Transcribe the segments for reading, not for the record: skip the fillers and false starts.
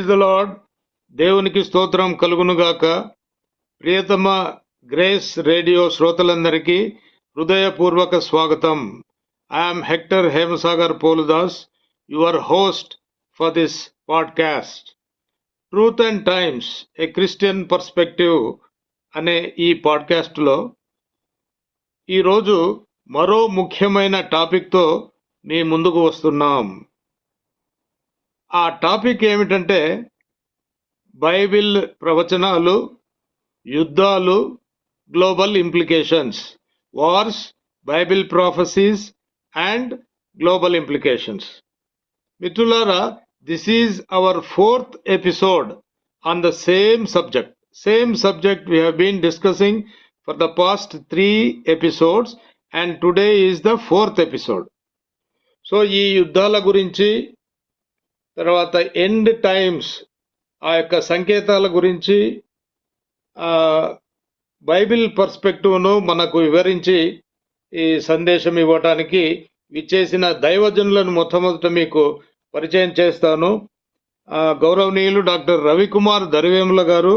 Praise the lord. దేవునికి స్తోత్రం కలుగునుగాక. ప్రియతమ గ్రేస్ రేడియో శ్రోతలందరికీ హృదయపూర్వక స్వాగతం. I'm hectare Hemasagar Poludas, your host for this podcast. Truth and times, a Christian perspective అనే ఈ పాడ్కాస్ట్లో ఈరోజు మరో ముఖ్యమైన టాపిక్తో మీ ముందుకు వస్తున్నాం. ఆ టాపిక్ ఏమిటంటే బైబిల్ ప్రవచనాలు, యుద్ధాలు, global implications, wars, Bible prophecies and global implications. మిత్రులారా, this is our 4th episode on the same subject we have been discussing for the past 3 episodes and today is the 4th episode. So ఈ యుద్ధాల గురించి, తర్వాత end times ఆ యొక్క సంకేతాల గురించి Bible పర్స్పెక్టివ్ను మనకు వివరించి ఈ సందేశం ఇవ్వటానికి విచ్చేసిన దైవజనులను మొట్టమొదట మీకు పరిచయం చేస్తాను. గౌరవనీయులు డాక్టర్ రవికుమార్ దరివేముల గారు,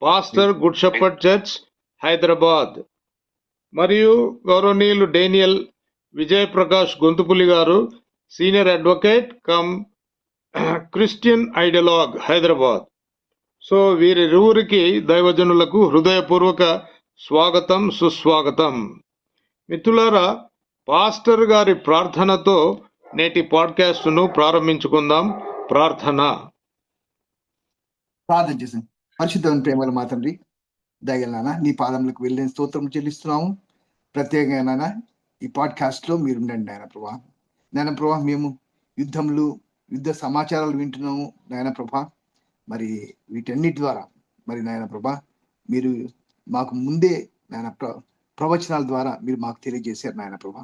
pastor Good Shepherd Church, Hyderabad. మరియు గౌరవనీయులు డేనియల్ విజయ్ ప్రకాష్ గొంతుపులి గారు, senior advocate cum Christian ideologue, Hyderabad. So వీరిరువురికి దైవజనులకు హృదయపూర్వక స్వాగతం, సుస్వాగతం. మిత్రులారా, పాస్టర్ గారి ప్రార్థనతో నేటి పాడ్కాస్ట్ను ప్రారంభించుకుందాం. ప్రార్థన చేసాం. పరిశుద్ధమైన ప్రేమల మా తండ్రి, దయగల నాన్న, నీ పాదములకు వెళ్ళిన స్తోత్రం చెల్లిస్తున్నాము. ప్రత్యేకంగా నాన్న ఈ పాడ్కాస్ట్ లో మీరు ఉండండి నాయన ప్రభా. మేము యుద్ధ సమాచారాలు వింటున్నాము నాయన ప్రభా. మరి వీటన్నిటి ద్వారా మరి నాయన ప్రభా మీరు మాకు ముందే నాయన ప్రవచనాల ద్వారా మీరు మాకు తెలియజేశారు నాయన ప్రభా.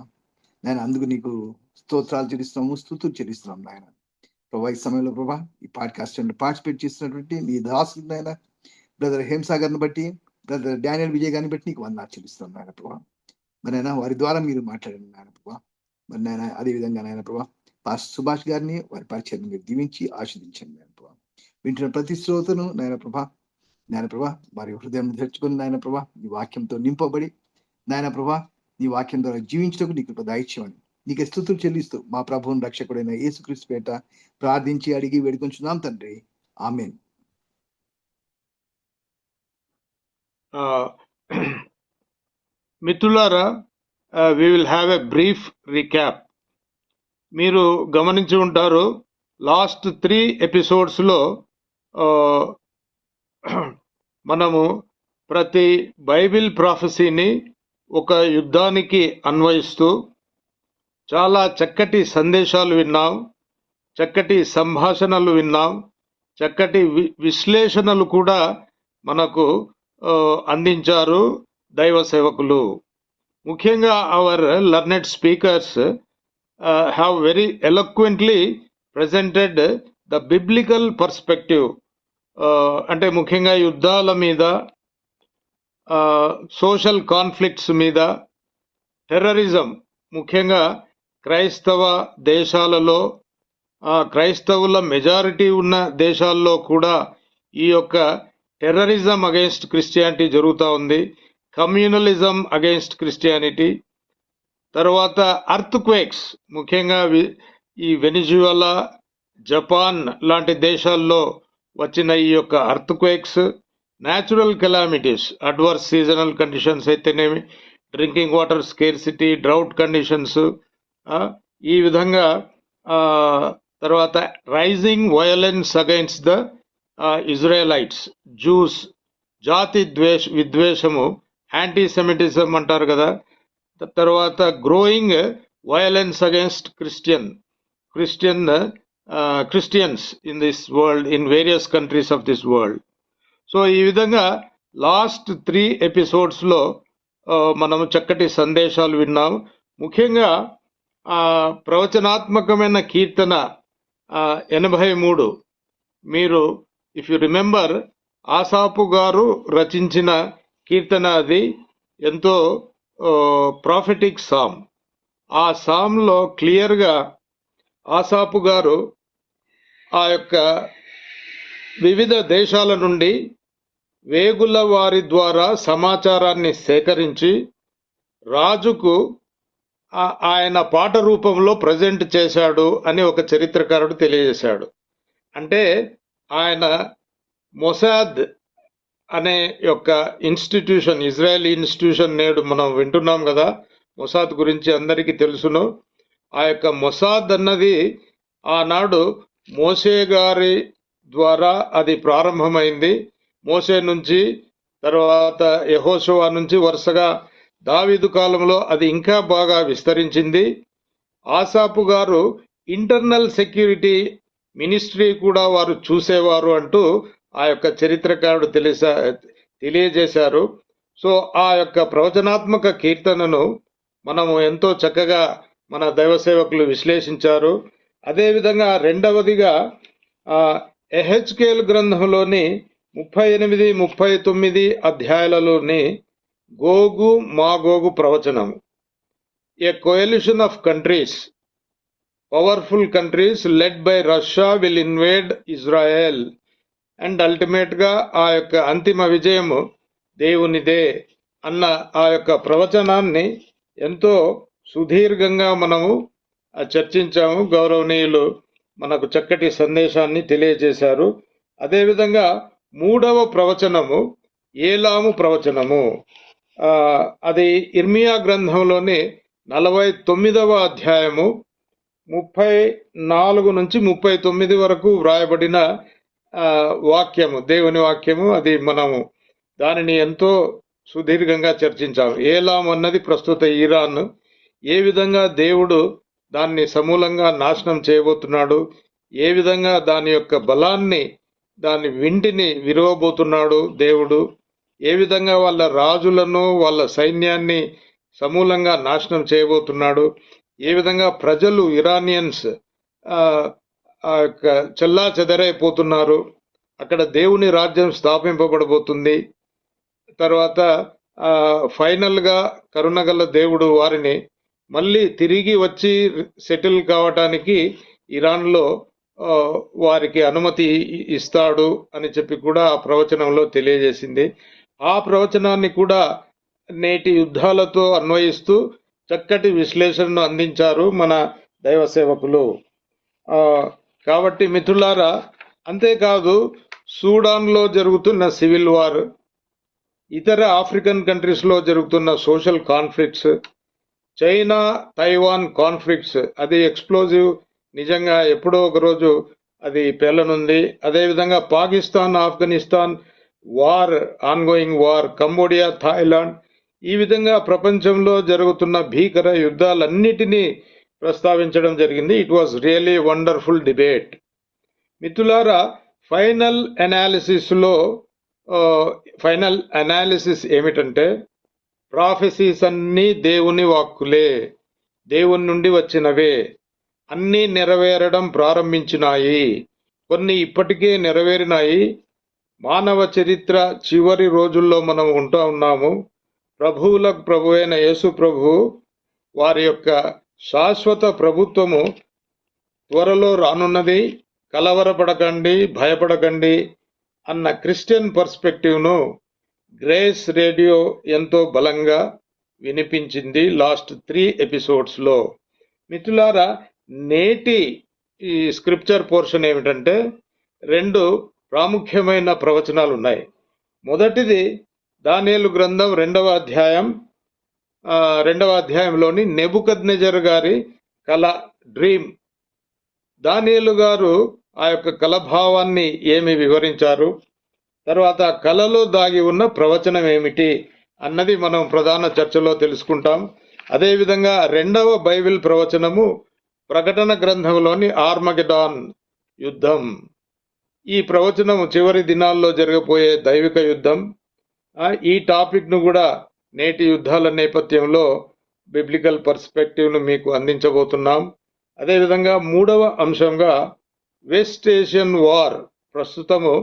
నాయన అందుకు నీకు స్తోత్రాలు చెల్లిస్తున్నాము, స్తుతులు చెల్లిస్తున్నాము నాయన ప్రభా. ఈ సమయంలో ప్రభా ఈ పాడ్కాస్ట్ పార్టిసిపేట్ చేస్తున్నటువంటి నీ దాసులు నాయన బ్రదర్ హేమసాగర్ని బట్టి, బ్రదర్ డానియల్ విజయ్ గారిని బట్టి నీకు వందనాలు చెల్లిస్తున్నాం నాయన ప్రభా. మరి నాయన వారి ద్వారా మీరు మాట్లాడండి నాయన ప్రభా. మరి నాయన అదేవిధంగా నాయన ప్రభా పాస్టర్ సుభాష్ గారిని వారి పరిచయం మీరు దీవించి ఆశీర్వదించండి నాయన ప్రభా. వింటున్న ప్రతి శ్రోతను నాయన ప్రభా వారి హృదయం తెచ్చుకుని నాయన ప్రభా నీ వాక్యంతో నింపబడి నాయన ప్రభా నీ వాక్యం ద్వారా జీవించడానికి నీకు దయచేయమని నీకు స్తుతులు చెల్లిస్తూ మా ప్రభువుని రక్షకుడైన యేసుక్రీస్తు పేట ప్రార్థించి అడిగి వేడుకొంచున్నాం తండ్రి, ఆమేన్. మిత్రులారా, we will have a brief recap. మీరు గమనించి ఉంటారు, లాస్ట్ 3 ఎపిసోడ్స్లో మనము ప్రతి బైబిల్ ప్రాఫెసీని ఒక యుద్ధానికి అన్వయిస్తూ చాలా చక్కటి సందేశాలు విన్నాం, చక్కటి సంభాషణలు విన్నాం, చక్కటి విశ్లేషణలు కూడా మనకు అందించారు దైవ సేవకులు. ముఖ్యంగా our learned speakers have very eloquently presented the biblical perspective. అంటే ముఖ్యంగా యుద్ధాల మీద, సోషల్ కాన్ఫ్లిక్ట్స్ మీద, టెర్రరిజం, ముఖ్యంగా క్రైస్తవ దేశాలలో, క్రైస్తవుల మెజారిటీ ఉన్న దేశాల్లో కూడా ఈ యొక్క టెర్రరిజం అగైన్స్ట్ క్రిస్టియానిటీ జరుగుతూ ఉంది, కమ్యూనలిజం అగైన్స్ట్ క్రిస్టియానిటీ. తర్వాత అర్త్ క్వేక్స్, ముఖ్యంగా ఈ వెనిజువలా, జపాన్ లాంటి దేశాల్లో వచ్చిన ఈ యొక్క earthquakes, natural calamities, adverse seasonal conditions అయితేనేమి, drinking water scarcity, drought conditions, ఈ విధంగా తర్వాత rising violence against the Israelites, Jews, జాతి విద్వేషము, యాంటీసెమిటిజం అంటారు కదా. తర్వాత growing violence against Christians in this world, in various countries of this world. So ఈ విధంగా లాస్ట్ 3 ఎపిసోడ్స్లో మనము చక్కటి సందేశాలు విన్నాం. ముఖ్యంగా ప్రవచనాత్మకమైన కీర్తన 83, మీరు ఇఫ్ యు రిమెంబర్ ఆసాపు గారు రచించిన కీర్తన. అది ఎంతో ప్రాఫెటిక్ సామ్. ఆ సామ్లో క్లియర్గా ఆసాపు గారు ఆ యొక్క వివిధ దేశాల నుండి వేగుల వారి ద్వారా సమాచారాన్ని సేకరించి రాజుకు ఆయన పాట రూపంలో ప్రజెంట్ చేశాడు అని ఒక చరిత్రకారుడు తెలియజేశాడు. అంటే ఆయన మొసాద్ అనే యొక్క ఇన్స్టిట్యూషన్, ఇజ్రాయెల్ ఇన్స్టిట్యూషన్ నేడు మనం వింటున్నాం కదా, మొసాద్ గురించి అందరికీ తెలుసును. ఆ యొక్క మొసాద్ అన్నది ఆనాడు మోషే గారి ద్వారా అది ప్రారంభమైంది. మోషే నుంచి, తర్వాత యెహోషువ నుంచి వరుసగా దావీదు కాలంలో అది ఇంకా బాగా విస్తరించింది. ఆసాపు గారు ఇంటర్నల్ సెక్యూరిటీ మినిస్ట్రీ కూడా వారు చూసేవారు అంటూ ఆ యొక్క చరిత్రకారుడు తెలియజేశారు. సో ఆ యొక్క ప్రవచనాత్మక కీర్తనను మనము ఎంతో చక్కగా మన దైవ సేవకులు విశ్లేషించారు. అదేవిధంగా రెండవదిగా ఎహెచ్కేల్ గ్రంథంలోని 38, 39 అధ్యాయాలలోని గోగు మాగోగు ప్రవచనము. A coalition of countries, powerful countries led by Russia will invade Israel and ultimate గా ఆ యొక్క అంతిమ విజయము దేవునిదే అన్న ఆ యొక్క ప్రవచనాన్ని ఎంతో సుదీర్ఘంగా మనము చర్చించాము. గౌరవనీయులు మనకు చక్కటి సందేశాన్ని తెలియజేశారు. అదేవిధంగా మూడవ ప్రవచనము ఏలాము ప్రవచనము. అది ఇర్మియా గ్రంథంలోని 49వ అధ్యాయము 34 నుంచి 39 వరకు వ్రాయబడిన వాక్యము, దేవుని వాక్యము. అది మనము దానిని ఎంతో సుదీర్ఘంగా చర్చించాము. ఏలాం అన్నది ప్రస్తుత ఇరాన్. ఏ విధంగా దేవుడు దాన్ని సమూలంగా నాశనం చేయబోతున్నాడు, ఏ విధంగా దాని యొక్క బలాన్ని, దాని వింటిని విరవబోతున్నాడు దేవుడు, ఏ విధంగా వాళ్ళ రాజులను, వాళ్ళ సైన్యాన్ని సమూలంగా నాశనం చేయబోతున్నాడు, ఏ విధంగా ప్రజలు ఇరానియన్స్ చెల్లా చెదరైపోతున్నారు, అక్కడ దేవుని రాజ్యం స్థాపింపబడబోతుంది. తర్వాత ఫైనల్ గా కరుణగల దేవుడు వారిని మళ్ళీ తిరిగి వచ్చి సెటిల్ కావటానికి ఇరాన్లో వారికి అనుమతి ఇస్తాడు అని చెప్పి కూడా ఆ ప్రవచనంలో తెలియజేసింది. ఆ ప్రవచనాన్ని కూడా నేటి యుద్ధాలతో అన్వయిస్తూ చక్కటి విశ్లేషణను అందించారు మన దైవ సేవకులు. కాబట్టి మిత్రులారా, అంతేకాదు సూడాన్లో జరుగుతున్న సివిల్ వార్, ఇతర ఆఫ్రికన్ కంట్రీస్లో జరుగుతున్న social conflicts, China Taiwan conflicts, అది ఎక్స్ప్లోజివ్, నిజంగా ఎప్పుడో ఒక రోజు అది పేలనుంది. అదేవిధంగా Pakistan Afghanistan war, ongoing war, Cambodia Thailand, ఈ విధంగా ప్రపంచంలో జరుగుతున్న భీకర యుద్ధాలన్నిటినీ ప్రస్తావించడం జరిగింది. It was really wonderful debate. మిత్రులారా, ఫైనల్ అనాలిసిస్ ఏమిటంటే, ప్రాఫెసీస్ అన్నీ దేవుని వాక్కులే, దేవుని నుండి వచ్చినవే, అన్నీ నెరవేరడం ప్రారంభించినాయి, కొన్ని ఇప్పటికే నెరవేరినాయి. మానవ చరిత్ర చివరి రోజుల్లో మనం ఉంటూ ఉన్నాము. ప్రభువులకు ప్రభు అయిన యేసు ప్రభు వారి యొక్క శాశ్వత ప్రభుత్వము త్వరలో రానున్నది, కలవరపడకండి, భయపడకండి అన్న క్రిస్టియన్ పర్స్పెక్టివ్ను గ్రేస్ రేడియో ఎంతో బలంగా వినిపించింది లాస్ట్ 3 ఎపిసోడ్స్లో. మిత్రులారా, నేటి ఈ స్క్రిప్చర్ పోర్షన్ ఏమిటంటే, 2 ప్రాముఖ్యమైన ప్రవచనాలు ఉన్నాయి. మొదటిది దానియేలు గ్రంథం 2వ అధ్యాయంలోని నెబుకద్నెజర్ గారి కల, డ్రీమ్. దానియేలు గారు ఆ యొక్క కలభావాన్ని ఏమి వివరించారు, తర్వాత కలలో దాగి ఉన్న ప్రవచనం ఏమిటి అన్నది మనం ప్రధాన చర్చలో తెలుసుకుంటాం. అదేవిధంగా 2వ బైబిల్ ప్రవచనము ప్రకటన గ్రంథంలోని ఆర్మగెడాన్ యుద్ధం. ఈ ప్రవచనము చివరి దినాల్లో జరగబోయే దైవిక యుద్ధం. ఈ టాపిక్ను కూడా నేటి యుద్ధాల నేపథ్యంలో బిబ్లికల్ పర్స్పెక్టివ్ను మీకు అందించబోతున్నాం. అదేవిధంగా 3వ అంశంగా వెస్ట్ ఏషియన్ వార్, ప్రస్తుతము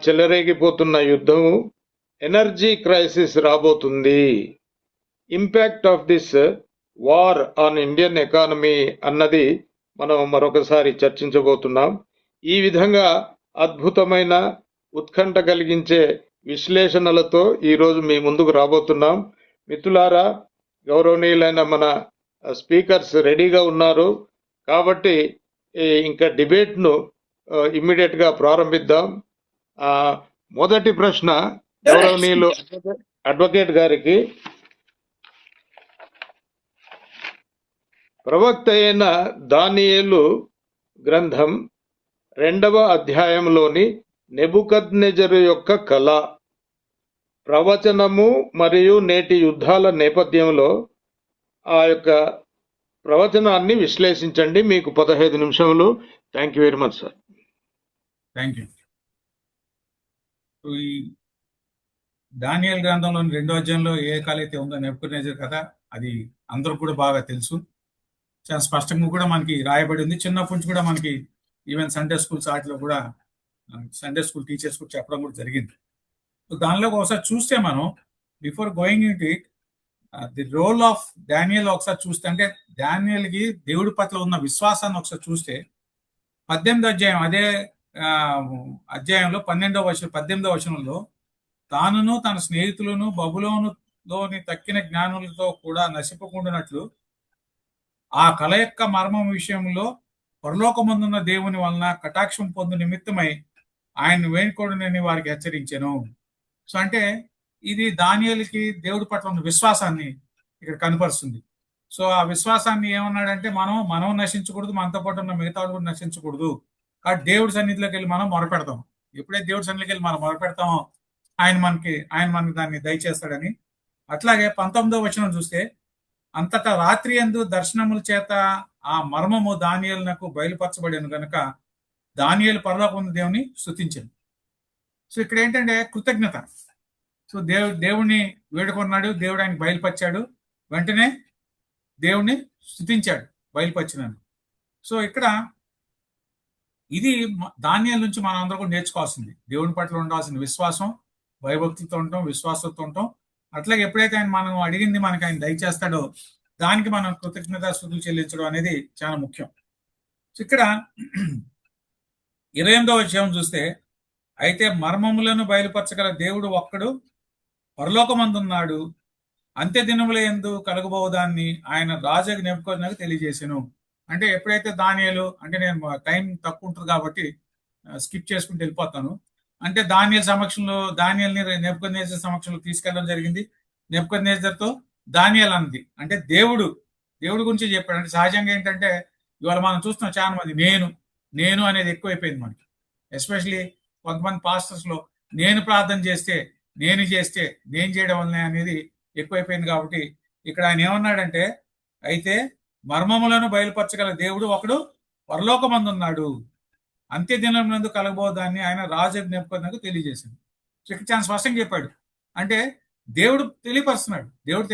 చెలరేగిపోతున్న యుద్ధము, ఎనర్జీ క్రైసిస్ రాబోతుంది, impact of this war on Indian economy అన్నది మనం మరొకసారి చర్చించబోతున్నాం. ఈ విధంగా అద్భుతమైన ఉత్కంఠ కలిగించే విశ్లేషణలతో ఈరోజు మీ ముందుకు రాబోతున్నాం. మిత్రులారా, గౌరవనీయులైన మన స్పీకర్స్ రెడీగా ఉన్నారు కాబట్టి ఇంకా డిబేట్ను ఇమ్మీడియట్గా ప్రారంభిద్దాం. మొదటి ప్రశ్న గౌరవనీయులు అడ్వకేట్ గారికి. ప్రవక్త అయిన దానియేలు గ్రంథం 2వ అధ్యాయంలోని నెబుకద్నెజరు యొక్క కళ, ప్రవచనము మరియు నేటి యుద్ధాల నేపథ్యంలో ఆ యొక్క ప్రవచనాన్ని విశ్లేషించండి. మీకు 15 నిమిషములు. Thank you very much sir. Thank you. ఈ దానియేలు గ్రంథంలోని 2వ అధ్యాయంలో ఏ కళ అయితే ఉందో నెబుకద్నెజరు కథ, అది అందరికి కూడా బాగా తెలుసు. చాలా స్పష్టంగా కూడా మనకి రాయబడి ఉంది. చిన్నప్పటి నుంచి కూడా మనకి ఈవెన్ సండే స్కూల్స్ వాటిలో కూడా సండే స్కూల్ టీచర్స్ కూడా చెప్పడం కూడా జరిగింది. సో దానిలో ఒకసారి చూస్తే మనం before going in it the role of Daniel ఒకసారి చూస్తే, అంటే డానియల్కి దేవుడి పట్ల ఉన్న విశ్వాసాన్ని ఒకసారి చూస్తే 18వ అధ్యాయం, అదే అధ్యాయంలో 18వ వచనంలో తానును తన స్నేహితులను బబులోనులోని తక్కిన జ్ఞానులతో కూడా నశింపకుండానట్లు ఆ కళ యొక్క మర్మం విషయంలో పరలోకమందున్న దేవుని వలన కటాక్షం పొందు నిమిత్తమై ఆయన వేడుకోడనని వారికి హెచ్చరించాను. సో అంటే ఇది దానియేలుకి దేవుడి పట్ల ఉన్న విశ్వాసాన్ని ఇక్కడ కనపరుస్తుంది. సో ఆ విశ్వాసాన్ని ఏమన్నాడంటే, మనం నశించకూడదు, మనతో పాటు ఉన్న మిగతా వాళ్ళు కూడా నశించకూడదు. కాబట్టి దేవుడి సన్నిధిలోకి వెళ్ళి మనం మొరపెడతాం. ఎప్పుడైతే దేవుడి సన్నిధికి వెళ్ళి మనం మొరపెడతామో ఆయన మనకి దాన్ని దయచేస్తాడని. అట్లాగే 19వ వచనం చూస్తే, అంతటా రాత్రి యందు దర్శనముల చేత ఆ మర్మము దానియేలునకు బయలుపరచబడిన కనుక దానియేలు పరలోకమందు దేవుని స్తుతించాడు. సో ఇక్కడ ఏంటంటే కృతజ్ఞత. సో దేవుని వేడుకున్నాడు, దేవుడు ఆయనకి బయలుపరిచాడు, వెంటనే దేవుణ్ణి స్తుతించాడు బయలుపరిచినాను. సో ఇక్కడ ఇది దానియేలు నుంచి మనం అందరూ కూడా నేర్చుకోవాల్సింది. దేవుని పట్ల ఉండాల్సిన విశ్వాసం, భయభక్తితో ఉండటం, విశ్వాసంతో ఉండటం. అట్లాగే ఎప్పుడైతే మనం అడిగింది మనకి ఆయన దయచేస్తాడో దానికి మనం కృతజ్ఞతాస్తుతులు చెల్లించడం అనేది చాలా ముఖ్యం. సో ఇక్కడ 28వ అధ్యాయం చూస్తే, అయితే మర్మములను బయలుపరచగల దేవుడు ఒక్కడు పరలోకమందున్నాడు, అంత్య దినముల యందు కలగబోదాన్ని ఆయన రాజు నెబుకద్నెజరుకు తెలియజేసాను. అంటే ఎప్పుడైతే దానియేలు, అంటే నేను టైం తక్కువ ఉంటుంది కాబట్టి స్కిప్ చేసుకుంటూ వెళ్ళిపోతాను. అంటే దానియేలు సమక్షంలో దానియేలుని నెబుకద్నెజరు సమక్షంలో తీసుకెళ్ళడం జరిగింది. నెబుకద్నెజరుతో దానియేలు అన్నది అంటే దేవుడు గురించి చెప్పాడు. అంటే సహజంగా ఏంటంటే ఇవాళ మనం చూస్తున్నాం చాలా మంది నేను అనేది ఎక్కువైపోయింది మనకి. ఎస్పెషలీ కొంతమంది పాస్టర్స్ లో నేను ప్రార్థన చేస్తే, నేను చేయడం వల్లనే అనేది ఎక్కువైపోయింది. కాబట్టి ఇక్కడ ఆయన ఏమన్నాడంటే, అయితే మర్మములను బయలుపరచగల దేవుడు ఒకడు పరలోకమందున్నాడు, అంత్య దినమునందు కలగబోదాన్ని ఆయన రాజు నెబుకద్నెజరుకు తెలియజేశాడు. సో ఇక్కడ చాలా స్పష్టంగా చెప్పాడు. అంటే దేవుడు తెలియపరుస్తున్నాడు. ఎవరి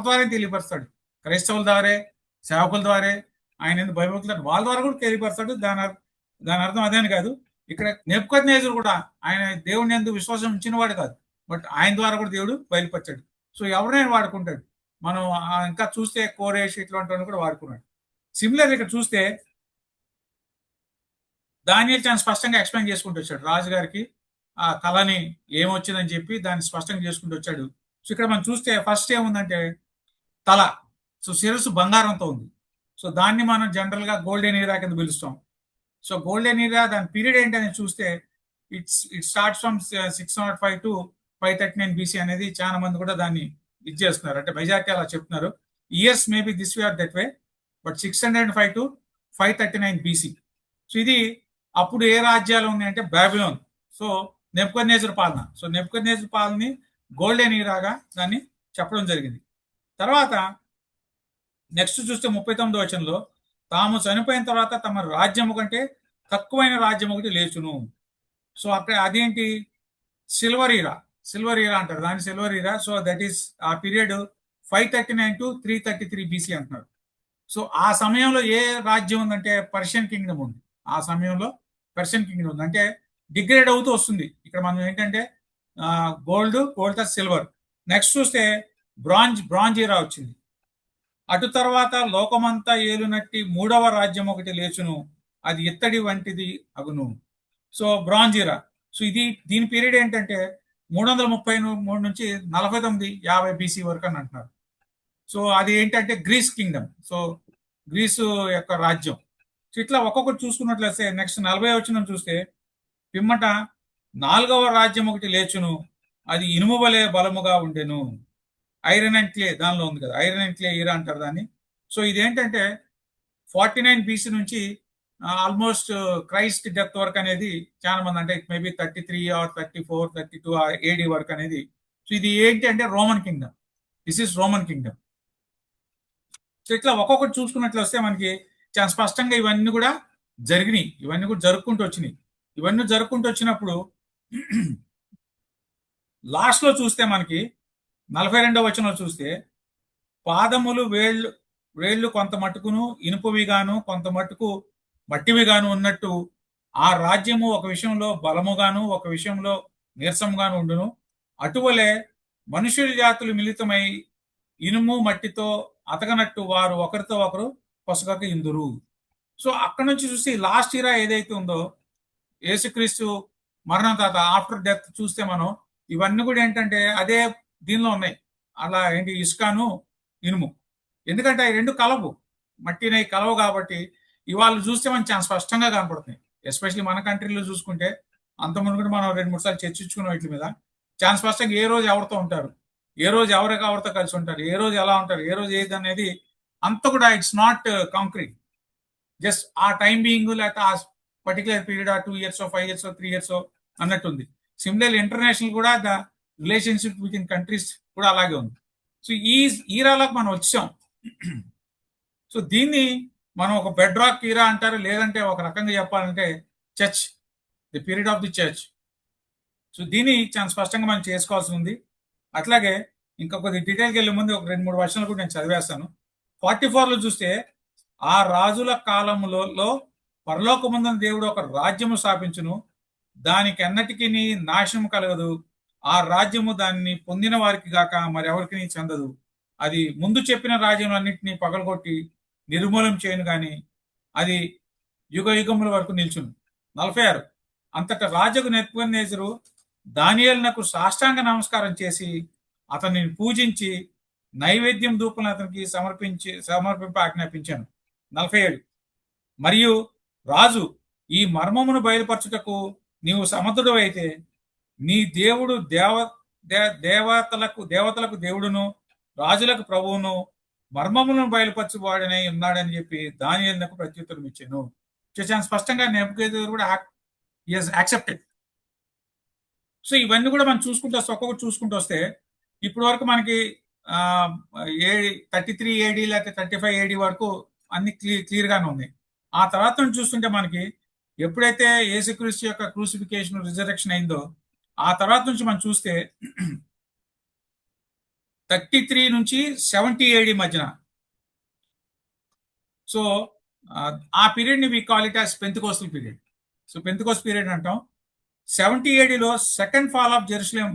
ద్వారా తెలియపరుస్తాడు? క్రైస్తవుల ద్వారే, సేవకుల ద్వారే, ఆయన ఎందుకు భయభక్తులు వాళ్ళ ద్వారా కూడా తెలియపరుస్తాడు. దాని అర్థం అదేని కాదు. ఇక్కడ నెబుకద్నెజరు కూడా ఆయన దేవుడిని ఎందుకు విశ్వాసం ఉంచిన వాడు కాదు, బట్ ఆయన ద్వారా కూడా దేవుడు బయలుపరిచాడు. సో ఎవరైనా వాడుకుంటాడు. మనం ఇంకా చూస్తే కోరేష్ ఇట్లాంటి కూడా వాడుకున్నాడు. సిమిలర్ ఇక్కడ చూస్తే దానియేలు చాలా స్పష్టంగా ఎక్స్ప్లెయిన్ చేసుకుంటూ వచ్చాడు రాజుగారికి ఆ కళని ఏమొచ్చిందని చెప్పి దాన్ని స్పష్టంగా చేసుకుంటూ వచ్చాడు. సో ఇక్కడ మనం చూస్తే ఫస్ట్ ఏముందంటే తల, సో శిరస్సు బంగారంతో ఉంది. సో దాన్ని మనం జనరల్ గా గోల్డెన్ ఈరా కింద పిలుస్తాం. సో గోల్డెన్ ఈరా దాని పీరియడ్ ఏంటని చూస్తే it starts from 605 to 539 BC అనేది చాలా మంది కూడా దాన్ని ఇది చేస్తున్నారు. అంటే మెజారిటీ అలా చెప్తున్నారు. Years maybe this way or that way, but 605 to 539 BC. So ఇది అప్పుడు ఏ రాజ్యాలు ఉన్నాయంటే బాబిలోన్. సో నెబుకద్నెజరు పాలన. సో నెబుకద్నెజరు పాలనని గోల్డెన్ ఈరాగా దాన్ని చెప్పడం జరిగింది. తర్వాత నెక్స్ట్ చూస్తే 39వ వచనంలో, తాము చనిపోయిన తర్వాత తమ రాజ్యము కంటే తక్కువైన రాజ్యం ఒకటి లేచును. సో అక్కడ అదేంటి? సిల్వర్ ఈరా అంటారు దాన్ని, silver Ira. So that is ఆ పీరియడ్ 539 to 333 BC అంటున్నారు. సో ఆ సమయంలో ఏ రాజ్యం ఉందంటే పర్షియన్ కింగ్డమ్ ఉంది. ఆ సమయంలో పర్షియన్ కింగ్డమ్ ఉంది. అంటే డిగ్రేడ్ అవుతూ వస్తుంది. ఇక్కడ మనం ఏంటంటే గోల్డ్ సిల్వర్. నెక్స్ట్ చూస్తే బ్రాంజ్ ఈరా వచ్చింది. అటు తర్వాత లోకమంతా ఏలునట్టి 3వ రాజ్యం ఒకటి లేచును, అది ఇత్తడి వంటిది అగును. So bronze era. సో దీని పీరియడ్ ఏంటంటే 333 నుంచి 4950 BC వరకు అని అంటున్నారు. సో అది ఏంటంటే గ్రీస్ కింగ్డమ్, సో గ్రీసు యొక్క రాజ్యం. సో ఇట్లా ఒక్కొక్కటి చూసుకున్నట్లయితే నెక్స్ట్ 40 వచనం చూస్తే, పిమ్మట 4వ రాజ్యం ఒకటి లేచును, అది ఇనుము వలె బలముగా ఉండెను. ఐరన్ అండ్ క్లే దానిలో ఉంది కదా, ఐరన్ అండ్ క్లే ఈరా అంటారు దాన్ని. సో ఇదేంటంటే 49 BC నుంచి ఆల్మోస్ట్ క్రైస్ట్ డెత్ వరకు అనేది చాలా మంది, అంటే మేబీ 33 ఆర్ 34 32 AD వరకు అనేది. సో ఇది ఏంటి అంటే Roman Kingdom. This is Roman Kingdom. So ఇట్లా ఒక్కొక్కటి చూసుకున్నట్లు వస్తే మనకి చాలా స్పష్టంగా ఇవన్నీ కూడా జరిగినాయి, ఇవన్నీ కూడా జరుపుకుంటూ వచ్చినాయి. ఇవన్నీ జరుపుకుంటూ వచ్చినప్పుడు లాస్ట్ లో చూస్తే మనకి 42వ వచనంలో చూస్తే, పాదములు వేళ్ళు కొంత మట్టుకును ఇనుపవిగాను కొంత మట్టుకు మట్టివిగాను ఉన్నట్టు ఆ రాజ్యము ఒక విషయంలో బలముగాను ఒక విషయంలో నీరసముగాను ఉండును. అటువలే మనుషుల జాతులు మిళితమై ఇనుము మట్టితో అతగనట్టు వారు ఒకరితో ఒకరు పొసగక ఇందురు. సో అక్కడ నుంచి చూసి లాస్ట్ ఇయర్ ఏదైతే ఉందో, యేసుక్రీస్తు మరణం తర్వాత ఆఫ్టర్ డెత్ చూస్తే మనం ఇవన్నీ కూడా ఏంటంటే అదే దీనిలో ఉన్నాయి. అలా ఏంటి, ఇసుకను ఇనుము, ఎందుకంటే అవి రెండు కలవు, మట్టిని కలవు కాబట్టి ఇవాళ చూస్తే మనం చాలా స్పష్టంగా కనపడుతున్నాయి. ఎస్పెషల్లీ మన కంట్రీలో చూసుకుంటే, అంతకుముందు కూడా మనం 2-3 సార్లు చర్చించుకున్న వీటి మీద చాలా స్పష్టంగా ఏ రోజు ఎవరితో ఉంటారు, ఏ రోజు ఎవరితో కలిసి ఉంటారు, ఏ రోజు ఎలా ఉంటారు, ఏ రోజు ఏది అనేది అంత కూడా ఇట్స్ నాట్ కాంక్రీట్. జస్ట్ ఆ టైం బీయింగ్ లేకపోతే ఆ particular period 2 years 5 years 3 years అన్నట్టుంది. సిమిలర్లీ ఇంటర్నేషనల్ కూడా the relationship with in countries కూడా అలాగే ఉంది. సో ఈ ఈరాలోకి మనం వచ్చాం. సో దీన్ని మనం ఒక బెడ్ రాక్ ఈరా అంటారు, లేదంటే ఒక రకంగా చెప్పాలంటే church, the period of the church. So దీన్ని చాలా స్పష్టంగా మనం చేసుకోవాల్సి ఉంది. అట్లాగే ఇంకా కొద్ది డీటెయిల్కి వెళ్ళే ముందు ఒక 2-3 వర్షాలు కూడా నేను చదివేస్తాను. 44లో చూస్తే, ఆ రాజుల కాలములో పరలోకమందున దేవుడు ఒక రాజ్యము స్థాపించును, దానికి ఎన్నటికీ నాశనం కలగదు, ఆ రాజ్యము దాన్ని పొందిన వారికి గాక మరెవరికి చెందదు, అది ముందు చెప్పిన రాజ్యములన్నింటినీ పగలగొట్టి నిర్మూలం చేయను గాని అది యుగ యుగముల వరకు నిల్చును. 46 అంతటా రాజుకు నెబుకద్నెజరు దానియేలునకు సాష్టాంగ నమస్కారం చేసి అతన్ని పూజించి నైవేద్యం ధూపం అతనికి సమర్పింప ఆజ్ఞాపించాను. 47 మరియు రాజు, ఈ మర్మమును బయలుపరచుటకు నీవు సమర్థుడు అయితే నీ దేవుడు దేవతలకు దేవుడును రాజులకు ప్రభువును మర్మములను బయలుపరచువాడనే ఉన్నాడని చెప్పి దానియేలునకు ప్రత్యుత్తరం ఇచ్చాను. చాలా స్పష్టంగా నెబుకద్నెజరు కూడా యాక్సెప్టెడ్. సో ఇవన్నీ కూడా మనం చూసుకుంటూ వస్తే, ఒక్కొక్కటి చూసుకుంటూ వస్తే, ఇప్పటి వరకు మనకి 33 AD లేకపోతే 35 AD వరకు అన్ని క్లియర్గానే ఉంది. ఆ తర్వాత నుంచి చూస్తుంటే మనకి ఎప్పుడైతే యేసుక్రీస్తు యొక్క క్రూసిఫికేషన్ రిజరెక్షన్ అయిందో, ఆ తర్వాత నుంచి మనం చూస్తే 33 నుంచి 70 AD మధ్యన, సో ఆ పీరియడ్ ని we call it as Pentecostal period. So Pentecost period అంటాం. 70 ADలో second fall of Jerusalem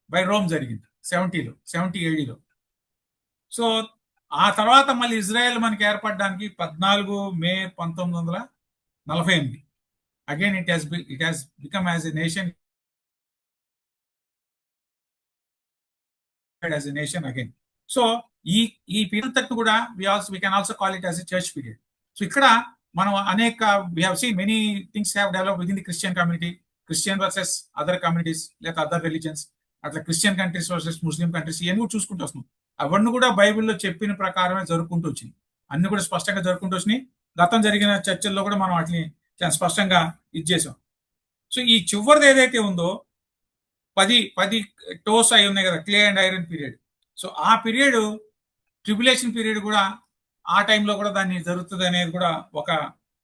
by Rome జరిగింది. 70 ADలో. సో ఆ తర్వాత మళ్ళీ ఇజ్రాయెల్ మనకి ఏర్పడడానికి 14 మే 1948 again it has become as a nation again. So ఈ పీరియడ్ కూడా we can also call it as a church period. So ఇక్కడ మనం అనేక we have seen many things have developed within the Christian community, Christian versus other communities లేదా other religions, అట్లా Christian countries versus Muslim countries, ఇవన్నీ కూడా చూసుకుంటూ వస్తున్నాం. అవన్నీ కూడా బైబిల్లో చెప్పిన ప్రకారమే జరుపుకుంటూ వచ్చింది, అన్ని కూడా స్పష్టంగా జరుపుకుంటూ వచ్చినాయి. గతం జరిగిన చర్చల్లో కూడా మనం వాటిని చాలా స్పష్టంగా ఇచ్చేసాం. సో ఈ చివరిది ఏదైతే ఉందో 10 టోస్ అయి ఉన్నాయి కదా, clay and iron period. So ఆ పీరియడ్ ట్రిబులేషన్ పీరియడ్ కూడా ఆ టైంలో కూడా దాన్ని జరుగుతుంది అనేది కూడా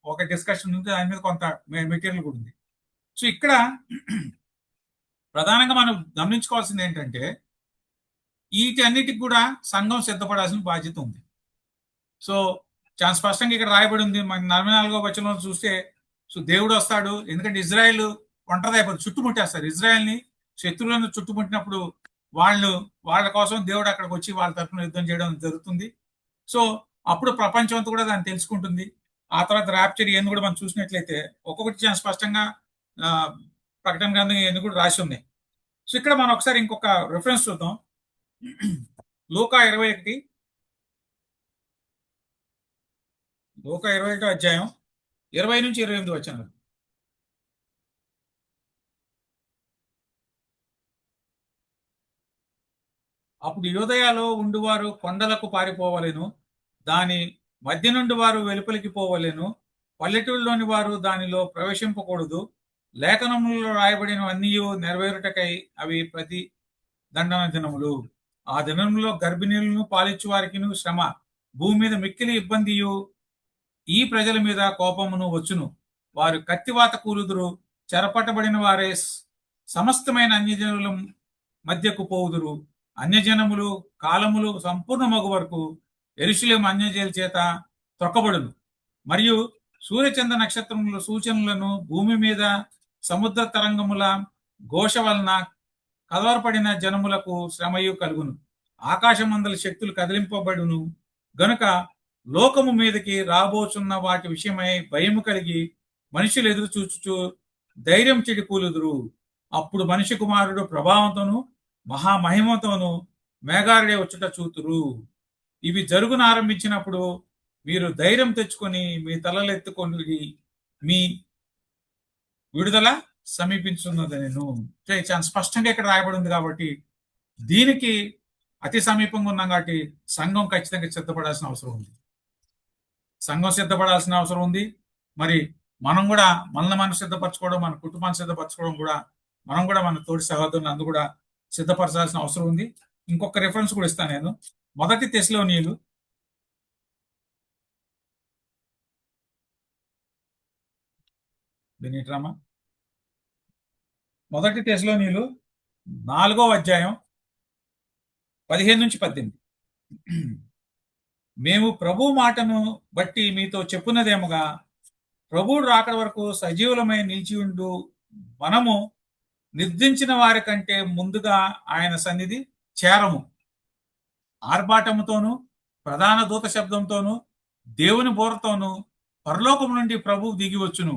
ఒక డిస్కషన్ ఉంది, దాని మీద కొంత మెటీరియల్ కూడా ఉంది. సో ఇక్కడ ప్రధానంగా మనం గమనించుకోవాల్సింది ఏంటంటే, వీటన్నిటికి కూడా సంఘం సిద్ధపడాల్సిన బాధ్యత ఉంది. సో చాలా స్పష్టంగా ఇక్కడ రాయబడి ఉంది. మన 44వ వచనంలో చూస్తే, సో దేవుడు వస్తాడు, ఎందుకంటే ఇజ్రాయెల్ ఒంటరిదైపోతుంది, చుట్టుముట్టేస్తారు ఇజ్రాయెల్ని. శత్రువులను చుట్టుముట్టినప్పుడు వాళ్ళ కోసం దేవుడు అక్కడికి వచ్చి వాళ్ళ తరఫున యుద్ధం చేయడం జరుగుతుంది. సో అప్పుడు ప్రపంచం అంతా కూడా దాన్ని తెలుసుకుంటుంది. ఆ తర్వాత ర్యాప్చర్ ఇవన్నీ కూడా మనం చూసినట్లయితే ఒక్కొక్కటి చాలా స్పష్టంగా ఆ, ప్రకటన గ్రంథం ఇవన్నీ కూడా రాసి ఉన్నాయి. సో ఇక్కడ మనం ఒకసారి ఇంకొక రిఫరెన్స్ చూద్దాం. లూకా 21 లూకా 21 అధ్యాయం 20 నుంచి 28 వచ్చాను. అప్పుడు యూదయలో ఉండువారు కొండలకు పారిపోవలెను, దాని మధ్య నుండి వారు వెలుపలికి పోవలెను, పల్లెటూళ్ళలోని వారు దానిలో ప్రవేశింపకూడదు. లేఖనములలో రాయబడినవన్నీ నెరవేరుటకై అవి ప్రతి దండన దినములు. ఆ దినములో గర్భిణీలను పాలిచ్చు వారికిను శ్రమ, భూమి మీద మిక్కిలి ఇబ్బందియు ఈ ప్రజల మీద కోపమును వచ్చును. వారు కత్తివాత కూలుదురు, చెరపట్టబడిన వారే సమస్తమైన అన్యజనుల మధ్యకు పోవుదురు. అన్యజనములు కాలములు సంపూర్ణ మగు వరకు యెరూషలేము అన్యజనుల చేత త్రొక్కబడును. మరియు సూర్యచంద్ర నక్షత్రముల సూచనలను భూమి మీద సముద్ర తరంగముల ఘోష వలన కలవరపడిన జనములకు శ్రమయు కలుగును. ఆకాశమందల శక్తులు కదిలింపబడును గనుక లోకము మీదకి రాబోచున్న వాటి విషయమై భయము కలిగి మనుషులు ఎదురు చూచుచు ధైర్యం చెడి కూలుదురు. అప్పుడు మనిషి కుమారుడు ప్రభావంతోను మహామహిమతోను మేఘారుడే వచ్చుట చూతురు. ఇవి జరుగున ఆరంభించినప్పుడు మీరు ధైర్యం తెచ్చుకొని మీ తలలెత్తుకొని మీ విడుదల సమీపించున్నదనెను. చాలా స్పష్టంగా ఇక్కడ రాయబడి ఉంది కాబట్టి దీనికి అతి సమీపంగా ఉన్నాం కాబట్టి సంఘం ఖచ్చితంగా సిద్ధపడాల్సిన అవసరం ఉంది. సంఘం సిద్ధపడాల్సిన అవసరం ఉంది. మరి మనం కూడా మనల్ని మనం సిద్ధపరచుకోవడం, మన కుటుంబాన్ని సిద్ధపరచుకోవడం కూడా మనం కూడా మన తోటి సహోదరులను అందు కూడా సిద్ధపరచాల్సిన అవసరం ఉంది. ఇంకొక రిఫరెన్స్ కూడా ఇస్తాను నేను. 1 తెస్సలోనియులు 1 తెస్సలోనియులు 4వ అధ్యాయం 15 నుంచి 18. మేము ప్రభు మాటను బట్టి మీతో చెప్పున్నదేమగా, ప్రభువు రాకడ వరకు సజీవులమై నిలిచి ఉండు మనము నిర్దించిన వారి కంటే ముందుగా ఆయన సన్నిధి చేరము. ఆర్భాటముతోను ప్రధాన దూత శబ్దంతోను దేవుని బోరతోను పరలోకము నుండి ప్రభువు దిగి వచ్చును.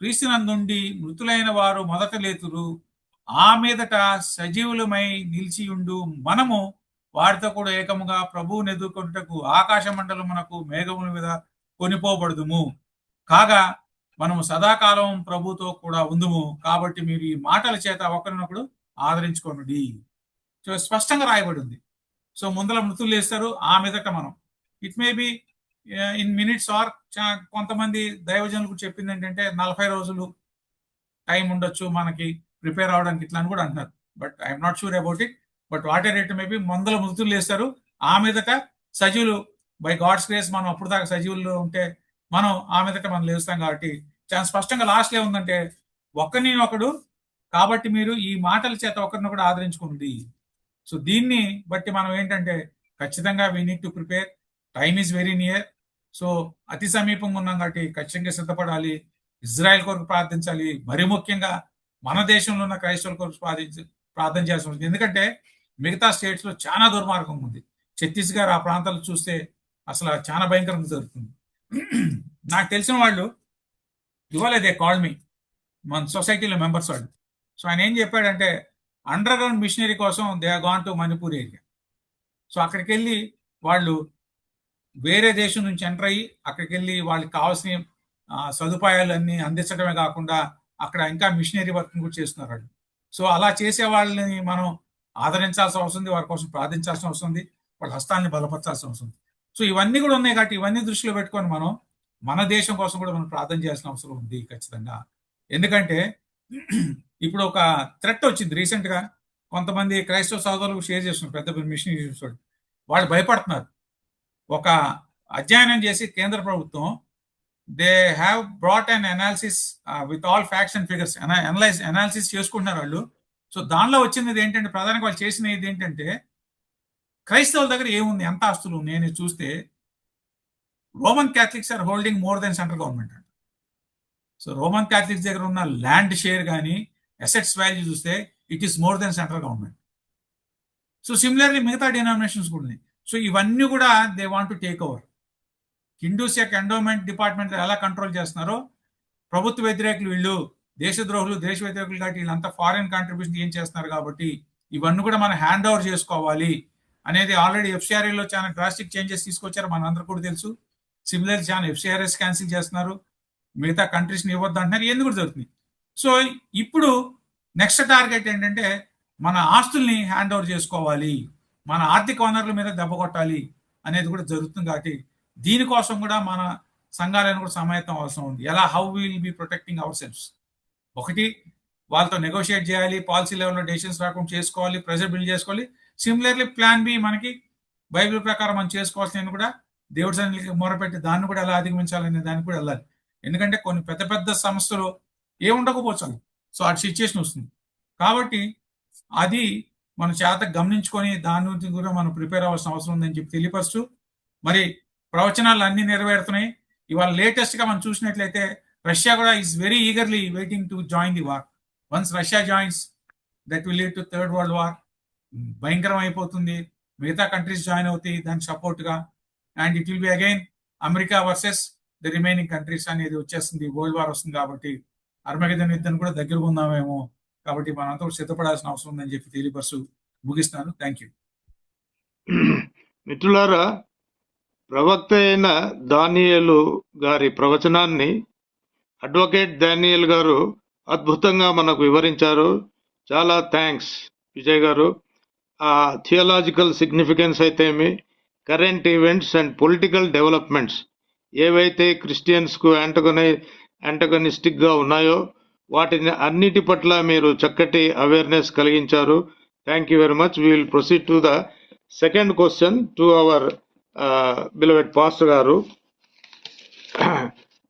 క్రీస్తునందుండి మృతులైన వారు మొదట లేతురు. ఆ మీదట సజీవులమై నిలిచి ఉండు మనము వారితో కూడా ఏకముగా ప్రభువుని ఎదుర్కొంటకు ఆకాశ మండలమునకు మేఘముల మీద కొనిపోబడుదుము. కాగా మనము సదాకాలం ప్రభుతో కూడా ఉందుము. కాబట్టి మీరు ఈ మాటల చేత ఒకరినొకడు ఆదరించుకోనుడి. సో స్పష్టంగా రాయబడి ఉంది. సో ముందర మృతులు లేస్తారు, ఆ మీదట మనం. It may be in minutes or కొంతమంది దైవజనులకు చెప్పింది ఏంటంటే 40 రోజులు టైం ఉండొచ్చు మనకి ప్రిపేర్ అవడానికి, ఇట్లా అని కూడా అంటున్నారు. But I'm not sure about it. But water rate maybe ముందల మృతులు లేస్తారు, ఆ మీదట సజీవులు. బై గాడ్స్ గ్రేస్ మనం అప్పుడు దాకా సజీవులు ఉంటే మనం ఆ మీదట మనం లేస్తాం. కాబట్టి చాలా స్పష్టంగా లాస్ట్ లో ఉందంటే ఒకరిని ఒకడు, కాబట్టి మీరు ఈ మాటల చేత ఒకరినొకడు ఆదరించుకుంది. సో దీన్ని బట్టి మనం ఏంటంటే ఖచ్చితంగా we need to prepare. Time is very near. So అతి సమీపంగా ఉన్నాం కాబట్టి ఖచ్చితంగా సిద్ధపడాలి. ఇజ్రాయెల్ కొరకు ప్రార్థించాలి. మరి ముఖ్యంగా మన దేశంలో ఉన్న క్రైస్తవుల కొరకు ప్రార్థన చేయాల్సి ఉంటుంది. ఎందుకంటే మిగతా స్టేట్స్ లో చాలా దుర్మార్గం ఉంది. ఛత్తీస్గఢ్ ఆ ప్రాంతాలు చూస్తే అసలు చాలా భయంకరంగా జరుగుతుంది. నాకు తెలిసిన వాళ్ళు ఇవాళ దే కాల్ మీ, మన సొసైటీలో మెంబర్స్ వాళ్ళు. సో ఆయన ఏం చెప్పాడంటే అండర్ గ్రౌండ్ మిషనరీ కోసం they are gone to Manipur area. So అక్కడికి వెళ్ళి వాళ్ళు వేరే దేశం నుంచి ఎంటర్ అయ్యి అక్కడికి వెళ్ళి వాళ్ళకి కావాల్సిన సదుపాయాలన్నీ అందించడమే కాకుండా అక్కడ ఇంకా మిషనరీ వర్క్ కూడా చేస్తున్నారు వాళ్ళు. సో అలా చేసే వాళ్ళని మనం ఆదరించాల్సిన అవసరం ఉంది, వారి కోసం ప్రార్థించాల్సిన అవసరం ఉంది, వాళ్ళ హస్తాన్ని బలపరచాల్సిన అవసరం ఉంది. సో ఇవన్నీ కూడా ఉన్నాయి కాబట్టి ఇవన్నీ దృష్టిలో పెట్టుకొని మనం మన దేశం కోసం కూడా మనం ప్రార్థన చేయాల్సిన అవసరం ఉంది ఖచ్చితంగా. ఎందుకంటే ఇప్పుడు ఒక థ్రెట్ వచ్చింది రీసెంట్ గా, కొంతమంది క్రైస్తవ సోదరులకు షేర్ చేస్తున్నారు, పెద్ద మిషనరీస్ వాళ్ళు భయపడుతున్నారు. ఒక అధ్యయనం చేసి కేంద్ర ప్రభుత్వం they have brought an analysis with all facts and figures analysis చేసుకుంటున్నారు వాళ్ళు. సో దానిలో వచ్చినది ఏంటంటే ప్రధానంగా వాళ్ళు చేసిన ఇది ఏంటంటే క్రైస్తవుల దగ్గర ఏముంది, ఎంత ఆస్తులు నేను చూస్తే Roman Catholics are holding more than central government అంట. సో రోమన్ క్యాథలిక్స్ దగ్గర ఉన్న ల్యాండ్ షేర్ కానీ అసెట్స్ వాల్యూ చూస్తే it is more than central government. So similarly మిగతా డినామినేషన్స్ కూడా ఉన్నాయి. సో ఇవన్నీ కూడా they want to take over. Hindus యొక్క ఎండోమెంట్ డిపార్ట్మెంట్ ఎలా కంట్రోల్ చేస్తున్నారో ప్రభుత్వ వ్యతిరేకులు వీళ్ళు, దేశద్రోహులు, దేశ వ్యతిరేకులు కాబట్టి వీళ్ళంతా ఫారిన్ కాంట్రిబ్యూషన్ ఏం చేస్తున్నారు కాబట్టి ఇవన్నీ కూడా మనం హ్యాండ్ ఓవర్ చేసుకోవాలి అనేది ఆల్రెడీ ఎఫ్సిఆర్ఏలో చాలా డ్రాస్టిక్ చేంజెస్ తీసుకొచ్చారు, మనందరూ కూడా తెలుసు. సిమిలర్ చాలా ఎఫ్సిఆర్ఎస్ క్యాన్సిల్ చేస్తున్నారు, మిగతా కంట్రీస్ని ఇవ్వద్దు అంటున్నారు, ఇవన్నీ కూడా జరుగుతుంది. సో ఇప్పుడు నెక్స్ట్ టార్గెట్ ఏంటంటే మన ఆస్తుల్ని హ్యాండ్ ఓవర్ చేసుకోవాలి, మన ఆర్థిక వనరుల మీద దెబ్బ కొట్టాలి అనేది కూడా జరుగుతుంది. కాబట్టి దీనికోసం కూడా మన సంఘాలను కూడా సమాయత్తం అవసరం ఉంది. ఎలా how will be protecting our selfs, ఒకటి వాళ్ళతో నెగోషియేట్ చేయాలి, పాలసీ లెవెల్లో డెసిషన్స్ రాకుండా చేసుకోవాలి, ప్రెజర్ బిల్డ్ చేసుకోవాలి. సిమిలర్లీ ప్లాన్ బి మనకి బైబిల్ ప్రకారం మనం చేసుకోవాల్సిన కూడా దేవుడి సన్నిధికి మొరపెట్టి దాన్ని కూడా ఎలా అధిగమించాలనే దానికి కూడా వెళ్ళాలి. ఎందుకంటే కొన్ని పెద్ద పెద్ద సంస్థలు ఏముండకపోవచ్చు, సో ఆ సిచ్యుయేషన్ వస్తుంది. కాబట్టి అది మన చేత గమనించుకొని దాని నుంచి కూడా మనం ప్రిపేర్ అవ్వాల్సిన అవసరం ఉందని చెప్పి తెలియపరుస్తూ, మరి ప్రవచనాలు అన్ని నెరవేరుతున్నాయి. ఇవాళ లేటెస్ట్ గా మనం చూసినట్లయితే రష్యా కూడా is very eagerly waiting to join the war. Once Russia joins that will lead to third world war. భయంకరం అయిపోతుంది, మిగతా కంట్రీస్ జాయిన్ అవుతాయి దానికి సపోర్ట్ గా, and it will be again America versus the remaining countries అనేది వచ్చేస్తుంది, world war వస్తుంది. కాబట్టి అర్మగెద్దన్ యుద్ధం కూడా దగ్గరకు ఉందామేమో, కాబట్టి మనంతా సిద్ధపడాల్సిన అవసరం ఉందని చెప్పి తెలియపరుస్తూ ముగిస్తున్నాను. Thank you. మిత్రులారా, ప్రవక్త అయిన దానియేలు గారి ప్రవచనాన్ని అడ్వకేట్ దానియేల్ గారు అద్భుతంగా మనకు వివరించారు. చాలా థ్యాంక్స్ విజయ్ గారు. ఆ థియలాజికల్ సిగ్నిఫికెన్స్ అయితేమి, current events and political developments ఏవైతే క్రిస్టియన్స్కు యాంటగనిస్టిక్గా ఉన్నాయో వాటిని అన్నిటి పట్ల మీరు చక్కటి అవేర్నెస్ కలిగించారు. Thank you very much. We will proceed to the second question to hour beloved pastor గారు.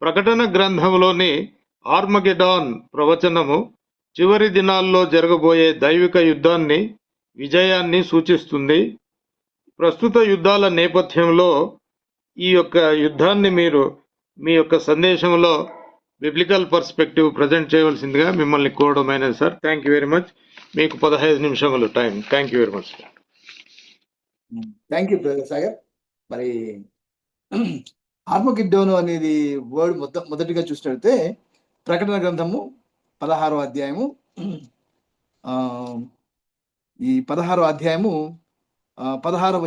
ప్రకటన గ్రంథంలోని ఆర్మగెడాన్ ప్రవచనము చివరి దినాల్లో జరగబోయే దైవిక యుద్ధాన్ని, విజయాన్ని సూచిస్తుంది. ప్రస్తుత యుద్ధాల నేపథ్యంలో ఈ యొక్క యుద్ధాన్ని మీరు మీ యొక్క సందేశంలో బిబ్లికల్ పర్స్పెక్టివ్ ప్రజెంట్ చేయవలసిందిగా మిమ్మల్ని కోరడమైనది sir. Thank you very much. మీకు 15 నిమిషములు time. Thank you very much sir. Thank you brother Sagar. మరి ఆర్మగిడ్డోను అనేది వర్డ్ మొదటిగా చూసినట్లయితే ప్రకటన గ్రంథము 16వ అధ్యాయము, ఈ 16వ అధ్యాయము 16వ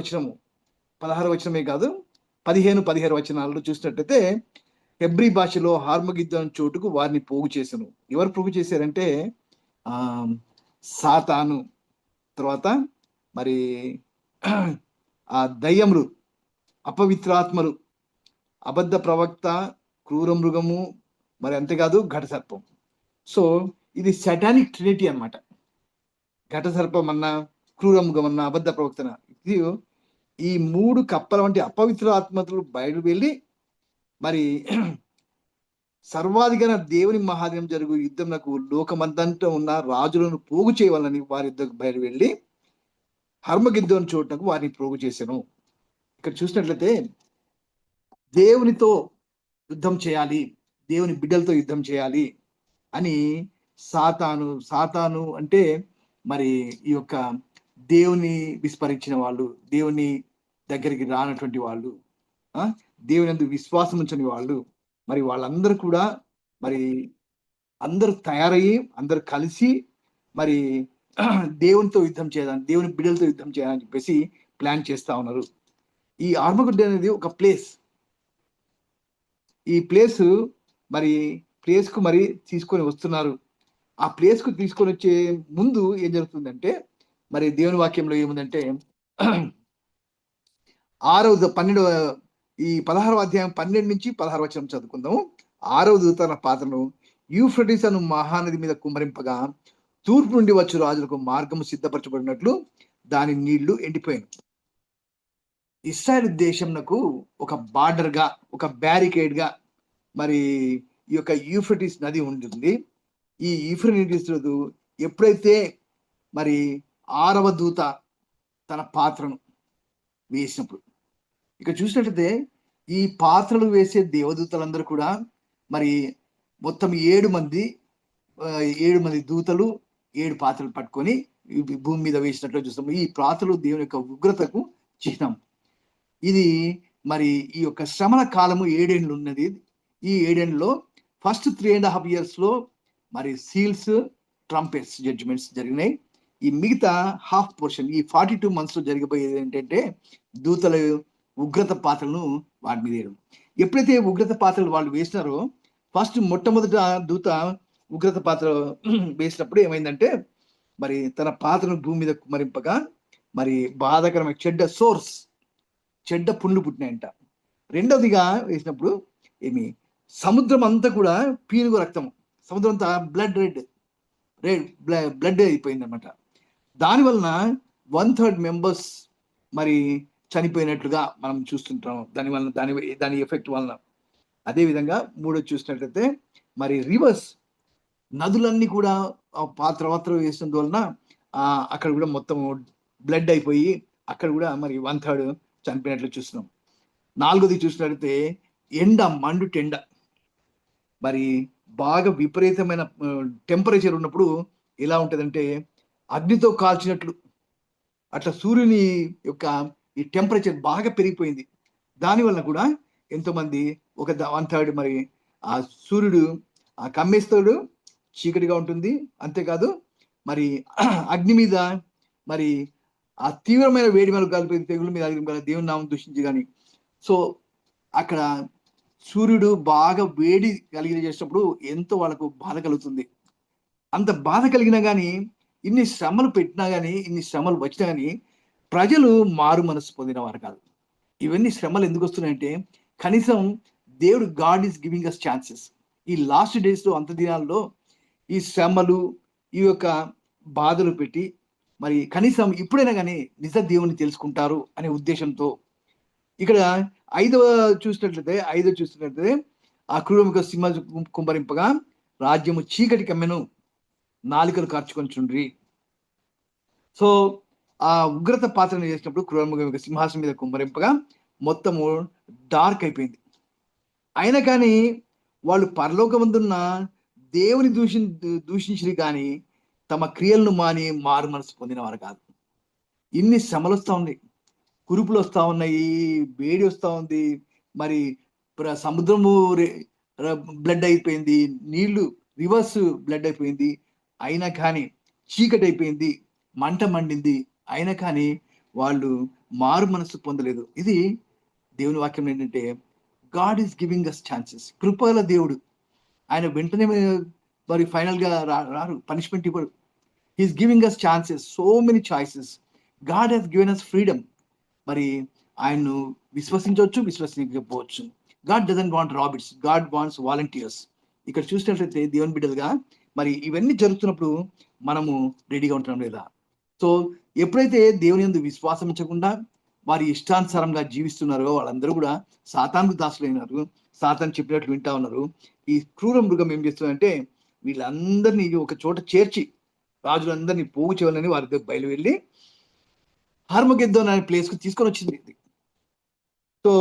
వచనమే కాదు 15 వచనాల్లో చూసినట్లయితే హెబ్రీ భాషలో హార్మగిద్దోను చోటుకు వారిని పోగు చేశాను. ఎవరు పోగు చేశారంటే సాతాను, తర్వాత మరి ఆ దయ్యములు, అపవిత్రాత్మలు, అబద్ధ ప్రవక్త, క్రూర మృగము, మరి అంతేకాదు ఘట సర్పం. సో ఇది సటానిక్ ట్రినిటీ అన్నమాట. ఘట సర్పం అన్న, క్రూర మృగం అన్న, అబద్ధ ప్రవక్తన, ఇది ఈ 3 కప్పల వంటి అపవిత్ర ఆత్మలు బయట వెళ్ళి మరి సర్వాధికార దేవుని మహాదినం జరుగు యుద్ధంకు లోకమంతంతా ఉన్న రాజులను పోగు చేయవాలని వారి యుద్ధకు బయట వెళ్ళి హర్మగిద్దోను చోటుకు వారిని పోగు చేశాను. ఇక్కడ చూసినట్లయితే దేవునితో యుద్ధం చేయాలి, దేవుని బిడ్డలతో యుద్ధం చేయాలి అని సాతాను అంటే మరి ఈ యొక్క దేవుని విస్మరించిన వాళ్ళు, దేవుని దగ్గరికి రానటువంటి వాళ్ళు, దేవుని యందు విశ్వాసం ఉంచని వాళ్ళు, మరి వాళ్ళందరూ కూడా మరి అందరూ తయారయ్యి అందరూ కలిసి మరి దేవునితో యుద్ధం చేయాలని, దేవుని బిడ్డలతో యుద్ధం చేయాలని చెప్పేసి ప్లాన్ చేస్తా ఉన్నారు. ఈ ఆర్మగడ్డ అనేది ఒక ప్లేస్. ఈ ప్లేస్ కు మరి తీసుకొని వస్తున్నారు. ఆ ప్లేస్ కు తీసుకొని వచ్చే ముందు ఏం జరుగుతుందంటే మరి దేవుని వాక్యంలో ఏముందంటే 16వ అధ్యాయం 12 నుంచి 16 వచనం చదువుకుందాము. 6వ దూత తన పాత్రను యూఫ్రటీస్ అను మహానది మీద కుమ్మరింపగా తూర్పు నుండి వచ్చు రాజులకు మార్గము సిద్ధపరచబడినట్లు దాని నీళ్లు ఎండిపోయాను. ఇశ్రాయేలు దేశంనకు ఒక బార్డర్ గా, ఒక బ్యారికేడ్ గా మరి ఈ యొక్క యూఫ్రటీస్ నది ఉంటుంది. ఈ యూఫ్రటీస్ ఎప్పుడైతే మరి 6వ దూత తన పాత్రను వేసినప్పుడు, ఇక్కడ చూసినట్లయితే ఈ పాత్రలు వేసే దేవదూతలందరూ కూడా మరి మొత్తం 7 మంది దూతలు 7 పాత్రలు పట్టుకొని భూమి మీద వేసినట్లు చూస్తాము. ఈ పాత్రలు దేవుని యొక్క ఉగ్రతకు చిహ్నం. ఇది మరి ఈ యొక్క శ్రమల కాలము 7 ఏళ్ళు ఉన్నది. ఈ 7 ఏళ్ళలో ఫస్ట్ 3.5 years లో మరి సీల్స్, ట్రంపెట్స్, జడ్జిమెంట్స్ జరిగినాయి. ఈ మిగతా హాఫ్ పోర్షన్ ఈ 42 months లో జరిగిపోయేది ఏంటంటే దూతల ఉగ్రత పాత్రలను వాటి మీద వేయడం. ఎప్పుడైతే ఉగ్రత పాత్రలు వాళ్ళు వేసినారో ఫస్ట్ మొట్టమొదట దూత ఉగ్రత పాత్ర వేసినప్పుడు ఏమైందంటే మరి తన పాత్రను భూమి మీద కుమ్మరింపగా మరి బాధాకరమైన చెడ్డ పుండ్లు పుట్టినాయంట. రెండవదిగా వేసినప్పుడు ఏమి సముద్రం అంతా కూడా పీనుగు రక్తం, సముద్రం అంతా బ్లడ్ అయిపోయింది అనమాట. దాని వలన 1/3 మెంబర్స్ మరి చనిపోయినట్లుగా మనం చూస్తుంటాం. దాని ఎఫెక్ట్ వలన. అదేవిధంగా మూడోది చూసినట్లయితే మరి రివర్స్ నదులన్నీ కూడా ఆ పాత్ర వేసినందు వలన అక్కడ కూడా మొత్తం బ్లడ్ అయిపోయి అక్కడ కూడా మరి 1/3 చనిపోయినట్లు చూస్తున్నాం. నాలుగోది చూసినట్లయితే మండుటెండ మరి బాగా విపరీతమైన టెంపరేచర్ ఉన్నప్పుడు ఎలా ఉంటుందంటే అగ్నితో కాల్చినట్లు అట్లా సూర్యుని యొక్క ఈ టెంపరేచర్ బాగా పెరిగిపోయింది. దానివల్ల కూడా ఎంతోమంది 1/3 మరి ఆ సూర్యుడు కమ్మేస్తాడు, చీకటిగా ఉంటుంది. అంతేకాదు మరి అగ్ని మీద మరి ఆ తీవ్రమైన వేడి మీద కలిపి తెగుల మీద దేవుని నామం దూషించి కానీ సో అక్కడ సూర్యుడు బాగా వేడి చేసినప్పుడు ఎంతో వాళ్ళకు బాధ కలుగుతుంది. అంత బాధ కలిగినా కానీ ఇన్ని శ్రమలు పెట్టినా కానీ ఇన్ని శ్రమలు వచ్చినా కానీ ప్రజలు మారు మనసు పొందిన వారు కాదు. ఇవన్నీ శ్రమలు ఎందుకు వస్తున్నాయంటే కనీసం దేవుడు God is giving us chances. ఈ లాస్ట్ డేస్లో అంత దినాల్లో ఈ శ్రమలు ఈ యొక్క బాధలు పెట్టి మరి కనీసం ఇప్పుడైనా కానీ నిజ దేవుని తెలుసుకుంటారు అనే ఉద్దేశంతో ఇక్కడ ఐదవ చూసినట్లయితే ఆ క్రూరముఖ సింహ కుమ్మరింపగా రాజ్యము చీకటి కమ్మెను, నాలుకలు కార్చుకొని చుండ్రి. సో ఆ ఉగ్రత పాత్రను చేసినప్పుడు క్రూరముఖ సింహాసనం మీద కుమ్మరింపగా మొత్తము డార్క్ అయిపోయింది. అయినా కానీ వాళ్ళు పరలోకమందున్న దేవుని దూషించి కానీ తమ క్రియలను మారు మనసు పొందిన వారు కాదు. ఇన్ని శ్రమలు వస్తూ ఉన్నాయి, కురుపులు వస్తూ ఉన్నాయి, వేడి వస్తూ ఉంది, మరి సముద్రము బ్లడ్ అయిపోయింది, నీళ్లు రివర్స్ బ్లడ్ అయిపోయింది. అయినా కానీ చీకటి అయిపోయింది, మంట మండింది. అయినా కానీ వాళ్ళు మారు మనసు పొందలేదు. ఇది దేవుని వాక్యం ఏంటంటే God is giving us chances. కృపగల దేవుడు ఆయన వెంటనే మరి ఫైనల్గా రారు, పనిష్మెంట్ ఇవ్వడు. He's giving us chances, so many choices. God has given us freedom. మరి ఆయన్ను విశ్వసించవచ్చు, విశ్వసించకపోవచ్చు. God doesn't want rabbits, God wants volunteers. ఇక్కడ చూసినట్లయితే దేవుని బిడ్డలుగా మరి ఇవన్నీ జరుగుతున్నప్పుడు మనము రెడీగా ఉంటున్నాం లేదా? సో ఎప్పుడైతే దేవుని యందు విశ్వాసం ఉంచకుండా వారి ఇష్టానుసారంగా జీవిస్తున్నారో వాళ్ళందరూ కూడా సాతానుకు దాసులైనారు. సాతాను చెప్పినట్లు వింటా ఉన్నారు. ఈ క్రూర మృగం ఏం చేస్తుందంటే వీళ్ళందరినీ ఒక చోట చేర్చి రాజులందరినీ పోగు చేయాలని వారి దగ్గర బయలు వెళ్ళి హర్మగెద్దోన్ అనే ప్లేస్కు తీసుకొని వచ్చింది. సో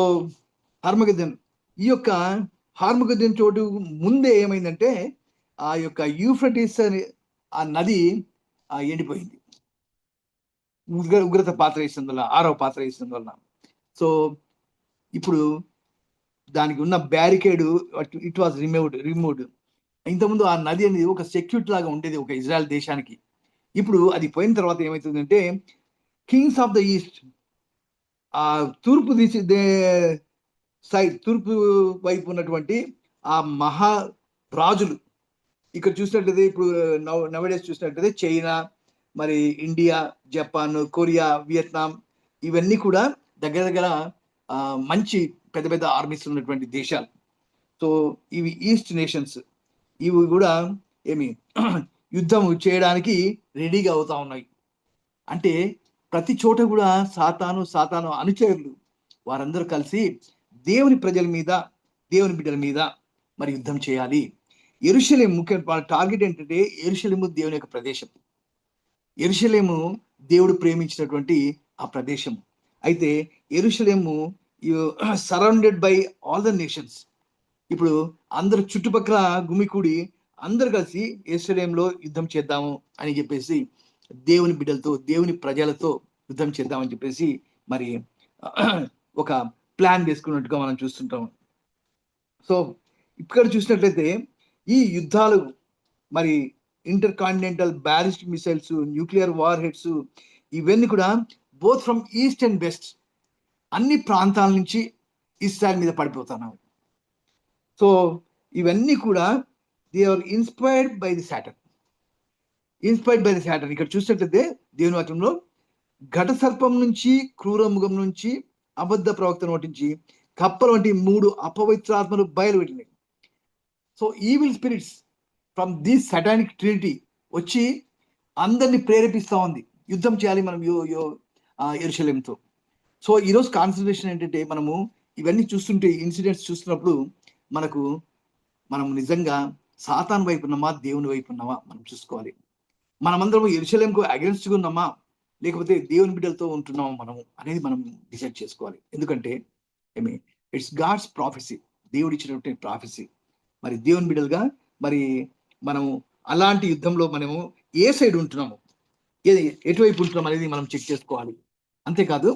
హర్మగెద్దోన్, ఈ యొక్క హర్మగెద్దోన్ చోటు ముందే ఏమైందంటే ఆ యొక్క యూఫ్రటీస్ అనే ఆ నది ఎండిపోయింది. ఉగ్రత పాత్ర వేసిన వల్ల, 6వ పాత్ర వేసిన వల్ల. సో ఇప్పుడు దానికి ఉన్న బ్యారికేడ్ ఇట్ వాజ్ రిమూవ్డ్. ఇంతకుముందు ఆ నది అనేది ఒక సెక్యూరిటీ లాగా ఉండేది ఒక ఇజ్రాయెల్ దేశానికి. ఇప్పుడు అది పోయిన తర్వాత ఏమవుతుందంటే కింగ్స్ ఆఫ్ ద ఈస్ట్, ఆ తూర్పు తూర్పు వైపు ఉన్నటువంటి ఆ మహారాజులు ఇక్కడ చూసినట్లయితే ఇప్పుడు నవడేస్ చూసినట్లయితే చైనా, మరి ఇండియా, జపాన్, కొరియా, వియత్నాం ఇవన్నీ కూడా దగ్గర మంచి పెద్ద పెద్ద ఆర్మీస్ ఉన్నటువంటి దేశాలు. సో ఇవి ఈస్ట్ నేషన్స్. ఇవి కూడా యుద్ధం చేయడానికి రెడీగా అవుతా ఉన్నాయి. అంటే ప్రతి చోట కూడా సాతాను అనుచరులు వారందరూ కలిసి దేవుని ప్రజల మీద, దేవుని బిడ్డల మీద మరి యుద్ధం చేయాలి. యెరూషలేము ముఖ్య టార్గెట్ ఏంటంటే యెరూషలేము దేవుని యొక్క ప్రదేశం. యెరూషలేము దేవుడు ప్రేమించినటువంటి ఆ ప్రదేశం. అయితే యెరూషలేము surrounded by all the nations. ఇప్పుడు అందరు చుట్టుపక్కల గుమికూడి అందరు కలిసి యెరూషలేములో యుద్ధం చేద్దాము అని చెప్పేసి దేవుని బిడ్డలతో, దేవుని ప్రజలతో యుద్ధం చేద్దామని చెప్పేసి మరి ఒక ప్లాన్ వేసుకున్నట్టుగా మనం చూస్తుంటాం. సో ఇక్కడ చూసినట్లయితే ఈ యుద్ధాలు మరి inter continental ballistic missiles, nuclear warheads, ఇవన్నీ కూడా both from east and west అన్ని ప్రాంతాల నుంచి ఇస్రాయల్ మీద పడిపోతున్నాయి. సో ఇవన్నీ కూడా they are inspired by the Saturn. ఇక్కడ చూసినట్లయితే దేవుని వాక్యంలో ఘట సర్పం నుంచి, క్రూరముఖం నుంచి, అబద్ధ ప్రవక్త నోటి నుంచి, కప్పలు వంటి 3 అపవిత్రాత్మలు బయలువెట్టినాయి. So evil spirits from this satanic trinity వచ్చి అందరినీ ప్రేరేపిస్తా ఉంది, యుద్ధం చేయాలి మనం యెరూషలేముతో. సో ఈరోజు కాన్సన్ట్రేషన్ ఏంటంటే, మనము ఇవన్నీ చూస్తుంటే, ఇన్సిడెంట్స్ చూస్తున్నప్పుడు మనం నిజంగా సాతాన్ వైపు ఉన్నామా, దేవుని వైపు ఉన్నామా మనం చూసుకోవాలి. మనమందరం యెరూషలేముకు అగెన్స్ట్గా ఉన్నామా, లేకపోతే దేవుని బిడ్డలతో ఉంటున్నామా మనము అనేది మనం డిసైడ్ చేసుకోవాలి. ఎందుకంటే ఇట్స్ గాడ్స్ ప్రాఫెసీ, దేవుడు ఇచ్చినటువంటి ప్రాఫెసీ. మరి దేవుని బిడ్డలుగా మరి మనము అలాంటి యుద్ధంలో మనము ఏ సైడ్ ఉంటున్నాము, ఎటువైపు ఉంటున్నాం అనేది మనం చెక్ చేసుకోవాలి. అంతేకాదు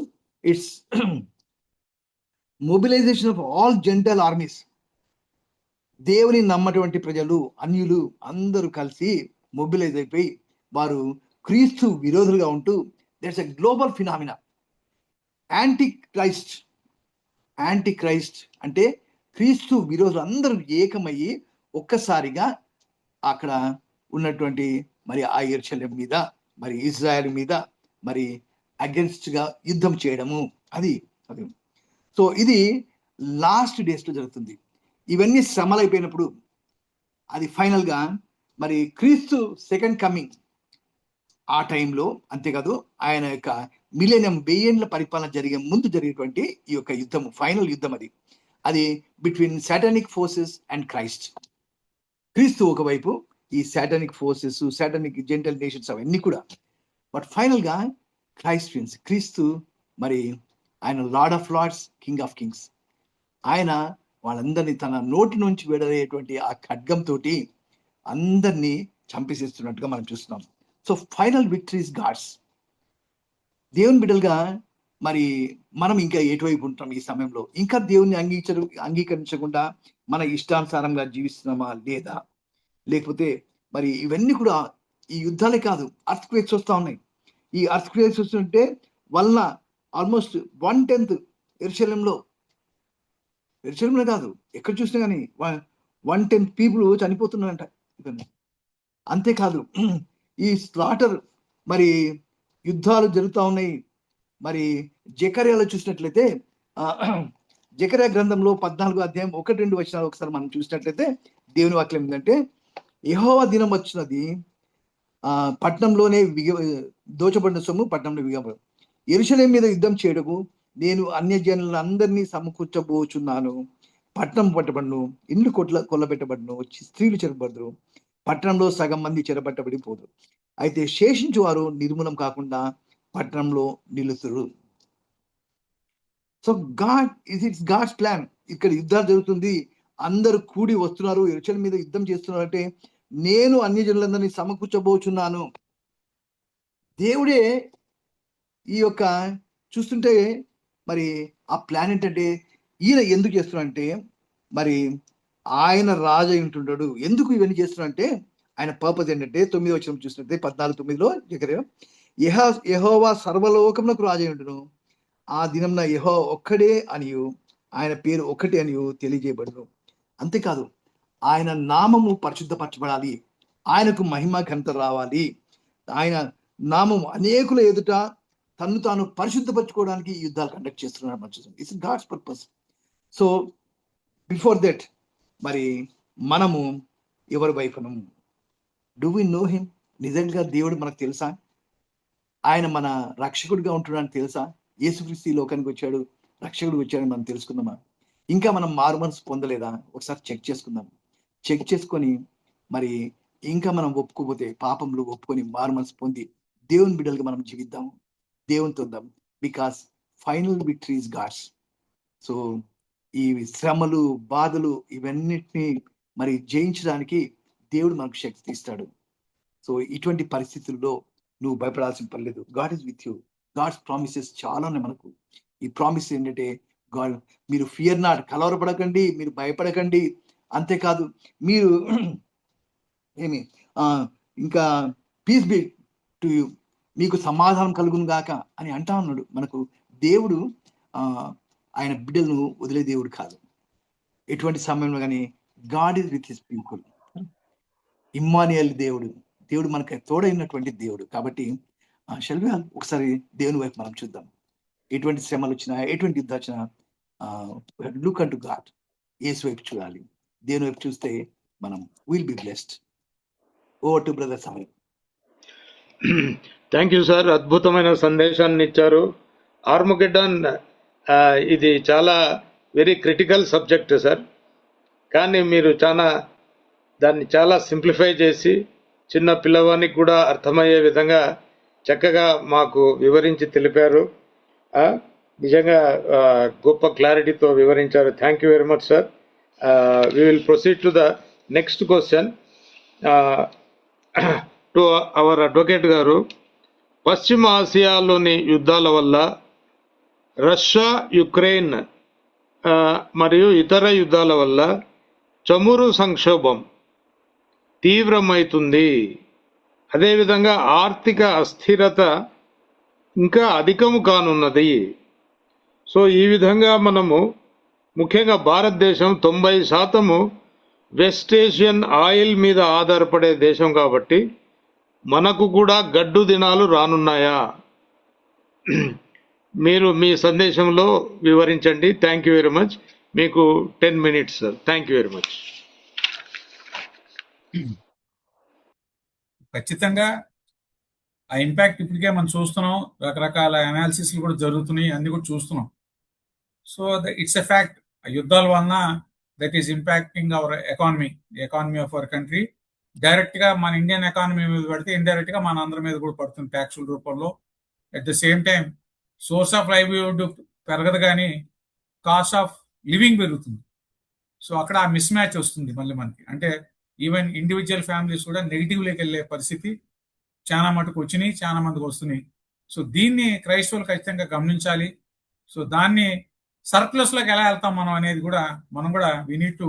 it's mobilisation of all gentile armies. దేవుని నమ్మటువంటి ప్రజలు, అన్యులు అందరూ కలిసి మొబిలైజ్ అయిపోయి వారు క్రీస్తు విరోధులుగా ఉంటూ, that's a global phenomena. Anti Christ అంటే క్రీస్తు విరోధులు అందరూ ఏకమయ్యి ఒక్కసారిగా అక్కడ ఉన్నటువంటి మరి ఆ యెరూషలేము మీద, మరి ఇజ్రాయెల్ మీద మరి అగెన్స్ట్ గా యుద్ధం చేయడము అది. సో ఇది లాస్ట్ డేస్ లో జరుగుతుంది. ఇవన్నీ శ్రమలు అయిపోయినప్పుడు అది ఫైనల్ గా మరి క్రీస్తు సెకండ్ కమింగ్ ఆ టైంలో, అంతేకాదు ఆయన యొక్క మిలేనియం 1000 ఏళ్ల పరిపాలన జరిగే ముందు జరిగేటువంటి ఈ యొక్క యుద్ధము, ఫైనల్ యుద్ధం అది between satanic forces and Christ. క్రీస్తు ఒకవైపు, ఈ satanic forces, satanic gentile nations అవన్నీ కూడా. బట్ ఫైనల్ గా క్రైస్ట్ విన్స్. క్రీస్తు మరి ఆయన Lord of lords, king of kings. ఆయన వాళ్ళందరినీ తన నోటి నుంచి విడదయ్యేటువంటి ఆ ఖడ్గంతో అందరినీ చంపేసేస్తున్నట్టుగా మనం చూస్తున్నాం. So final victory is God's. దేవుని బిడ్డలుగా మరి మనం ఇంకా ఎటువైపు ఉంటాం ఈ సమయంలో? ఇంకా దేవుని అంగీకరించకుండా మన ఇష్టానుసారంగా జీవిస్తున్నామా లేదా? లేకపోతే మరి ఇవన్నీ కూడా ఈ యుద్ధాలే కాదు, అర్త్ క్వేక్స్ వస్తూ ఉన్నాయి. ఈ అర్త్ క్వేక్స్ వస్తుంటే వలన ఆల్మోస్ట్ 1/10 యెరూషలేంలో కాదు, ఎక్కడ చూసినా కానీ 1/10 పీపుల్ చనిపోతున్నారంట. ఇవన్నీ అంతేకాదు, ఈ స్లాటర్ మరి యుద్ధాలు జరుగుతూ ఉన్నాయి. మరి జకర్యాలో చూసినట్లయితే జకర్యా గ్రంథంలో 14వ అధ్యాయం 1-2 వచనాలు ఒకసారి మనం చూసినట్లయితే దేవుని వాక్యం ఏంటంటే, యెహోవా దినం వచ్చినది, పట్టణంలోనే దోచబడిన సొమ్ము పట్టణంలో విగబడు, యెరూషలేము మీద యుద్ధం చేయడము నేను అన్యజనులను అందరినీ సమకూర్చబోచున్నాను. పట్టణం పట్టబడును, ఇండ్లు కొల్లబెట్టబడును, స్త్రీలు చెరబడరు, పట్టణంలో సగం మంది చెరబట్టబడిపోదు. అయితే శేషించు వారు నిర్మూలం కాకుండా పట్టణంలో నిలుతురు. So it's God's plan. ఇక్కడ యుద్ధాలు జరుగుతుంది, అందరూ కూడి వస్తున్నారు, యెరూషలేము మీద యుద్ధం చేస్తున్నారు. అంటే నేను అన్యజనులందరినీ సమకూర్చబోచున్నాను. దేవుడే ఈ యొక్క చూస్తుంటే మరి ఆ ప్లాన్ ఏంటంటే, ఈయన ఎందుకు చేస్తున్నాడంటే, మరి ఆయన రాజు అయి ఉంటుంటాడు. ఎందుకు ఇవన్నీ చేస్తున్నాడంటే ఆయన పర్పస్ ఏంటంటే, 9వ వచనం చూసినట్లయితే 14:9లో యెహోవా సర్వలోకమునకు రాజు అయి ఉండును, ఆ దినంన యెహోవా ఒక్కడే అనియు ఆయన పేరు ఒక్కటే అనియు తెలియజేయబడును. అంతేకాదు, ఆయన నామము పరిశుద్ధపరచబడాలి, ఆయనకు మహిమ ఘనత రావాలి, ఆయన నామం అనేకుల ఎదుట తను తాను పరిశుద్ధపరచుకోవడానికి యుద్ధాలు కండక్ట్ చేస్తున్నాడు. It's God's purpose. So before that మరి మనము ఎవరి వైపును? Do we know him? నిజంగా దేవుడు మనకు తెలుసా? ఆయన మన రక్షకుడిగా ఉంటున్నాడని తెలుసా? యేసుక్రీస్తు ఈ లోకానికి వచ్చాడు, రక్షకుడు వచ్చాడని మనం తెలుసుకుందామా? ఇంకా మనం మారు మనసు పొందలేదా? ఒకసారి చెక్ చేసుకుందాం. చెక్ చేసుకొని మరి ఇంకా మనం ఒప్పుకోపోతే, పాపంలో ఒప్పుకొని మారు మనసు పొంది దేవుని బిడ్డలుగా మనం జీవిద్దాం, దేవునితో ఉందాం. Because final victory is God's. So ఈ శ్రమలు, బాధలు ఇవన్నిటిని మరి జయించడానికి దేవుడు మనకు శక్తి ఇస్తాడు. సో ఇటువంటి పరిస్థితుల్లో నువ్వు భయపడాల్సిన పర్లేదు. God is with you. God's promises చాలా ఉన్నాయి మనకు. ఈ ప్రామిస్ ఏంటంటే, గాడ్ మీరు ఫియర్ నాట్, కలవరపడకండి, మీరు భయపడకండి, అంతేకాదు మీరు ఏమి ఇంకా పీస్ బి టు యూ, మీకు సమాధానం కలుగును గాక అని అంటా ఉన్నాడు. మనకు దేవుడు ఆయన బిడ్డలను వదిలే దేవుడు కాదు. ఎటువంటి సమయంలో కానీ God is with his people. Emmanuel దేవుడు మనకు తోడైనటువంటి దేవుడు. కాబట్టి షెల్వి ఒకసారి దేవుని వైపు మనం చూద్దాం. ఎటువంటి శ్రమలు వచ్చినా, ఎటువంటి యుద్ధం వచ్చినా లుక్ అంటు గాడ్, యేసు వైపు చూడాలి. దేవుని వైపు చూస్తే మనం will be blessed. Over to brother సమయం. థ్యాంక్ యూ సార్, అద్భుతమైన సందేశాన్ని ఇచ్చారు. ఆర్మగెడ్డన్ ఇది చాలా వెరీ క్రిటికల్ సబ్జెక్ట్ సార్, కానీ మీరు దాన్ని చాలా సింప్లిఫై చేసి చిన్న పిల్లవానికి కూడా అర్థమయ్యే విధంగా చక్కగా మాకు వివరించి తెలిపారు. నిజంగా గొప్ప క్లారిటీతో వివరించారు. Thank you very much sir. We will proceed to the next question to our advocate గారు. పశ్చిమ ఆసియాలోని యుద్ధాల వల్ల రష్యా, యుక్రెయిన్ మరియు ఇతర యుద్ధాల వల్ల చమురు సంక్షోభం తీవ్రమవుతుంది. అదేవిధంగా ఆర్థిక అస్థిరత ఇంకా అధికము కానున్నది. సో ఈ విధంగా మనము ముఖ్యంగా భారతదేశం 90% వెస్ట్ ఏషియన్ ఆయిల్ మీద ఆధారపడే దేశం కాబట్టి మనకు కూడా గడ్డు దినాలు రానున్నాయా? మీరు మీ సందేశంలో వివరించండి. Thank you very much. మీకు 10 minutes sir. Thank you very much. ఖచ్చితంగా ఆ ఇంపాక్ట్ ఇప్పటికే మనం చూస్తున్నాం. రకరకాల అనాలిసిస్ కూడా జరుగుతున్నాయి, అన్ని కూడా చూస్తున్నాం. So it's a fact. యుద్ధాల వలన that is impacting our economy of our country. Direct గా మన ఇండియన్ ఎకానమీ మీద పడితే ఇండైరెక్ట్ గా మన అందరి మీద కూడా పడుతుంది ట్యాక్సుల రూపంలో. At the same time source of livelihood పెరగదు కానీ కాస్ట్ ఆఫ్ లివింగ్ పెరుగుతుంది. సో అక్కడ ఆ మిస్ మ్యాచ్ వస్తుంది మళ్ళీ మనకి. అంటే ఈవెన్ ఇండివిజువల్ ఫ్యామిలీస్ కూడా నెగిటివ్లోకి వెళ్ళే పరిస్థితి చాలా మటుకు వచ్చినాయి, చాలా మందికి వస్తున్నాయి. సో దీన్ని క్రైస్తవులు ఖచ్చితంగా గమనించాలి. సో దాన్ని సర్ప్లస్లోకి ఎలా వెళ్తాం మనం అనేది కూడా మనం కూడా we need to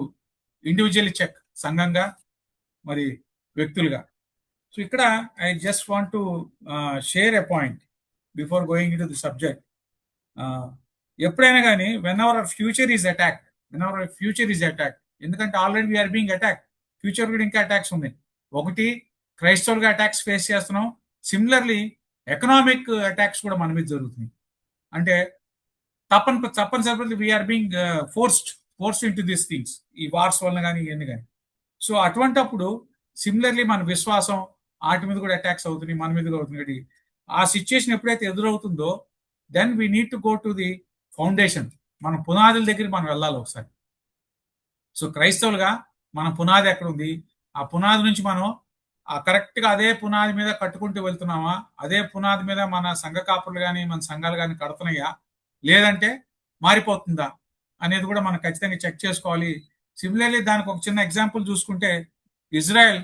individually check, సంఘంగా మరి వ్యక్తులుగా. సో ఇక్కడ I just want to share a point before going into the subject. ఎప్పుడైనా కానీ when our future is attack, ఎందుకంటే already we are being attack, future కూడా ఇంకా అటాక్స్ ఉన్నాయి. ఒకటి క్రైస్తవులుగా అటాక్స్ ఫేస్ చేస్తున్నాం. సిమిలర్లీ ఎకనామిక్ అటాక్స్ కూడా మన మీద జరుగుతున్నాయి. అంటే తప్పనిసరిగా we are being forced into these things, ఈ వార్స్ వలన కానీ ఇవన్నీ కానీ. సో అటువంటప్పుడు సిమిలర్లీ మన విశ్వాసం వాటి మీద కూడా అటాక్స్ అవుతున్నాయి, మన మీద కూడా అవుతుంది. ఆ సిచ్యుయేషన్ ఎప్పుడైతే ఎదురవుతుందో then we need to go to the foundation. మన పునాదుల దగ్గరికి మనం వెళ్ళాలి ఒకసారి. సో క్రైస్తవులుగా మన పునాది ఎక్కడ ఉంది, ఆ పునాది నుంచి మనం కరెక్ట్గా అదే పునాది మీద కట్టుకుంటూ వెళ్తున్నామా, అదే పునాది మీద మన సంఘ కాపులు కానీ మన సంఘాలు కానీ కడుతున్నాయా, లేదంటే మారిపోతుందా అనేది కూడా మనం ఖచ్చితంగా చెక్ చేసుకోవాలి. సిమిలర్లీ దానికి ఒక చిన్న ఎగ్జాంపుల్ చూసుకుంటే ఇజ్రాయెల్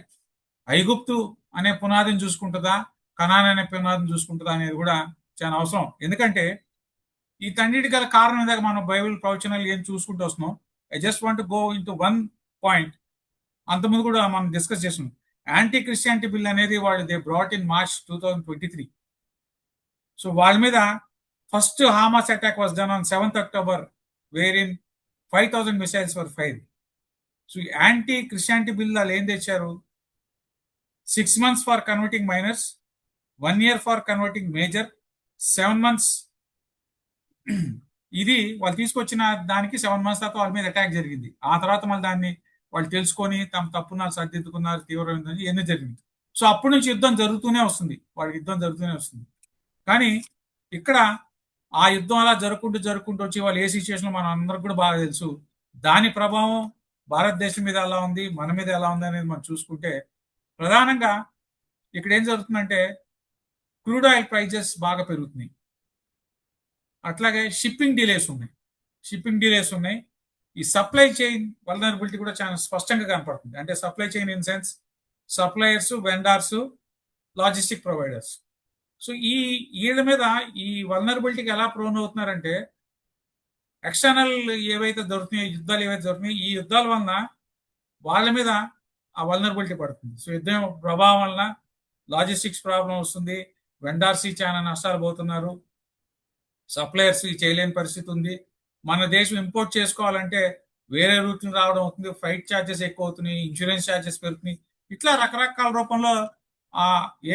ఐగుప్తు అనే పునాదిని చూసుకుంటుందా, కనాన్ అనే పునాదిని చూసుకుంటుందా అనేది కూడా చాలా అవసరం. ఎందుకంటే ఈ తన్నిటి గల కారణం మీద మనం బైబిల్ ప్రవచనాలు ఏం చూసుకుంటూ వస్తున్నాం. I just want go in to one point. అంతకుముందు కూడా మనం డిస్కస్ చేస్తున్నాం. యాంటీ క్రిస్టియానిటీ బిల్ అనేది వాళ్ళు they brought in March 2023. So వాళ్ళ మీద first Hamas attack was done on 7th October, where in 5,000 missiles were fired. So anti Christianity bill వాళ్ళు ఏం తెచ్చారు? 6 months for converting minors, 1 year for converting major, 7 months. ఇది వాళ్ళు తీసుకొచ్చిన దానికి 7 months తర్వాత వాళ్ళ మీద అటాక్ జరిగింది. ఆ తర్వాత మళ్ళీ దాన్ని వాళ్ళు తెలుసుకొని తమ తప్పున్నారు, సర్దిద్దుకున్నారు, తీవ్రమైన ఎన్ని జరిగింది. సో అప్పటి నుంచి యుద్ధం జరుగుతూనే వస్తుంది, వాళ్ళకి యుద్ధం జరుగుతూనే వస్తుంది. కానీ ఇక్కడ ఆ యుద్ధం అలా జరుపుకుంటూ వచ్చి వాళ్ళు ఏ సిచ్యువేషన్ మనం అందరికి కూడా బాగా తెలుసు. దాని ప్రభావం భారతదేశం మీద ఎలా ఉంది, మన మీద ఎలా ఉంది అనేది మనం చూసుకుంటే ప్రధానంగా ఇక్కడ ఏం జరుగుతుందంటే క్రూడ్ ఆయిల్ ప్రైజెస్ బాగా పెరుగుతున్నాయి. అట్లాగే షిప్పింగ్ డిలేస్ ఉన్నాయి. ఈ సప్లై చైన్ వల్నరబిలిటీ కూడా చాలా స్పష్టంగా కనపడుతుంది. అంటే supply chain in sense suppliers, vendors, logistic providers. So వీళ్ళ మీద ఈ వల్నరబిలిటీకి ఎలా ప్రోన్ అవుతున్నారంటే ఎక్స్టర్నల్ ఏవైతే దొరుకుతున్నాయో యుద్ధాలు ఏవైతే జరుగుతున్నాయో ఈ యుద్ధాల వలన వాళ్ళ మీద ఆ వల్నరబిలిటీ పడుతుంది. సో యుద్ధం ప్రభావం వలన లాజిస్టిక్స్ ప్రాబ్లం వస్తుంది, వెండార్స్ చాలా నష్టాలు పోతున్నారు, సప్లయర్స్ చేయలేని పరిస్థితి ఉంది. మన దేశం ఇంపోర్ట్ చేసుకోవాలంటే వేరే రూట్ రావడం అవుతుంది, ఫ్లైట్ ఛార్జెస్ ఎక్కువ అవుతున్నాయి, ఇన్సూరెన్స్ ఛార్జెస్ పెరుగుతున్నాయి. ఇట్లా రకరకాల రూపంలో ఆ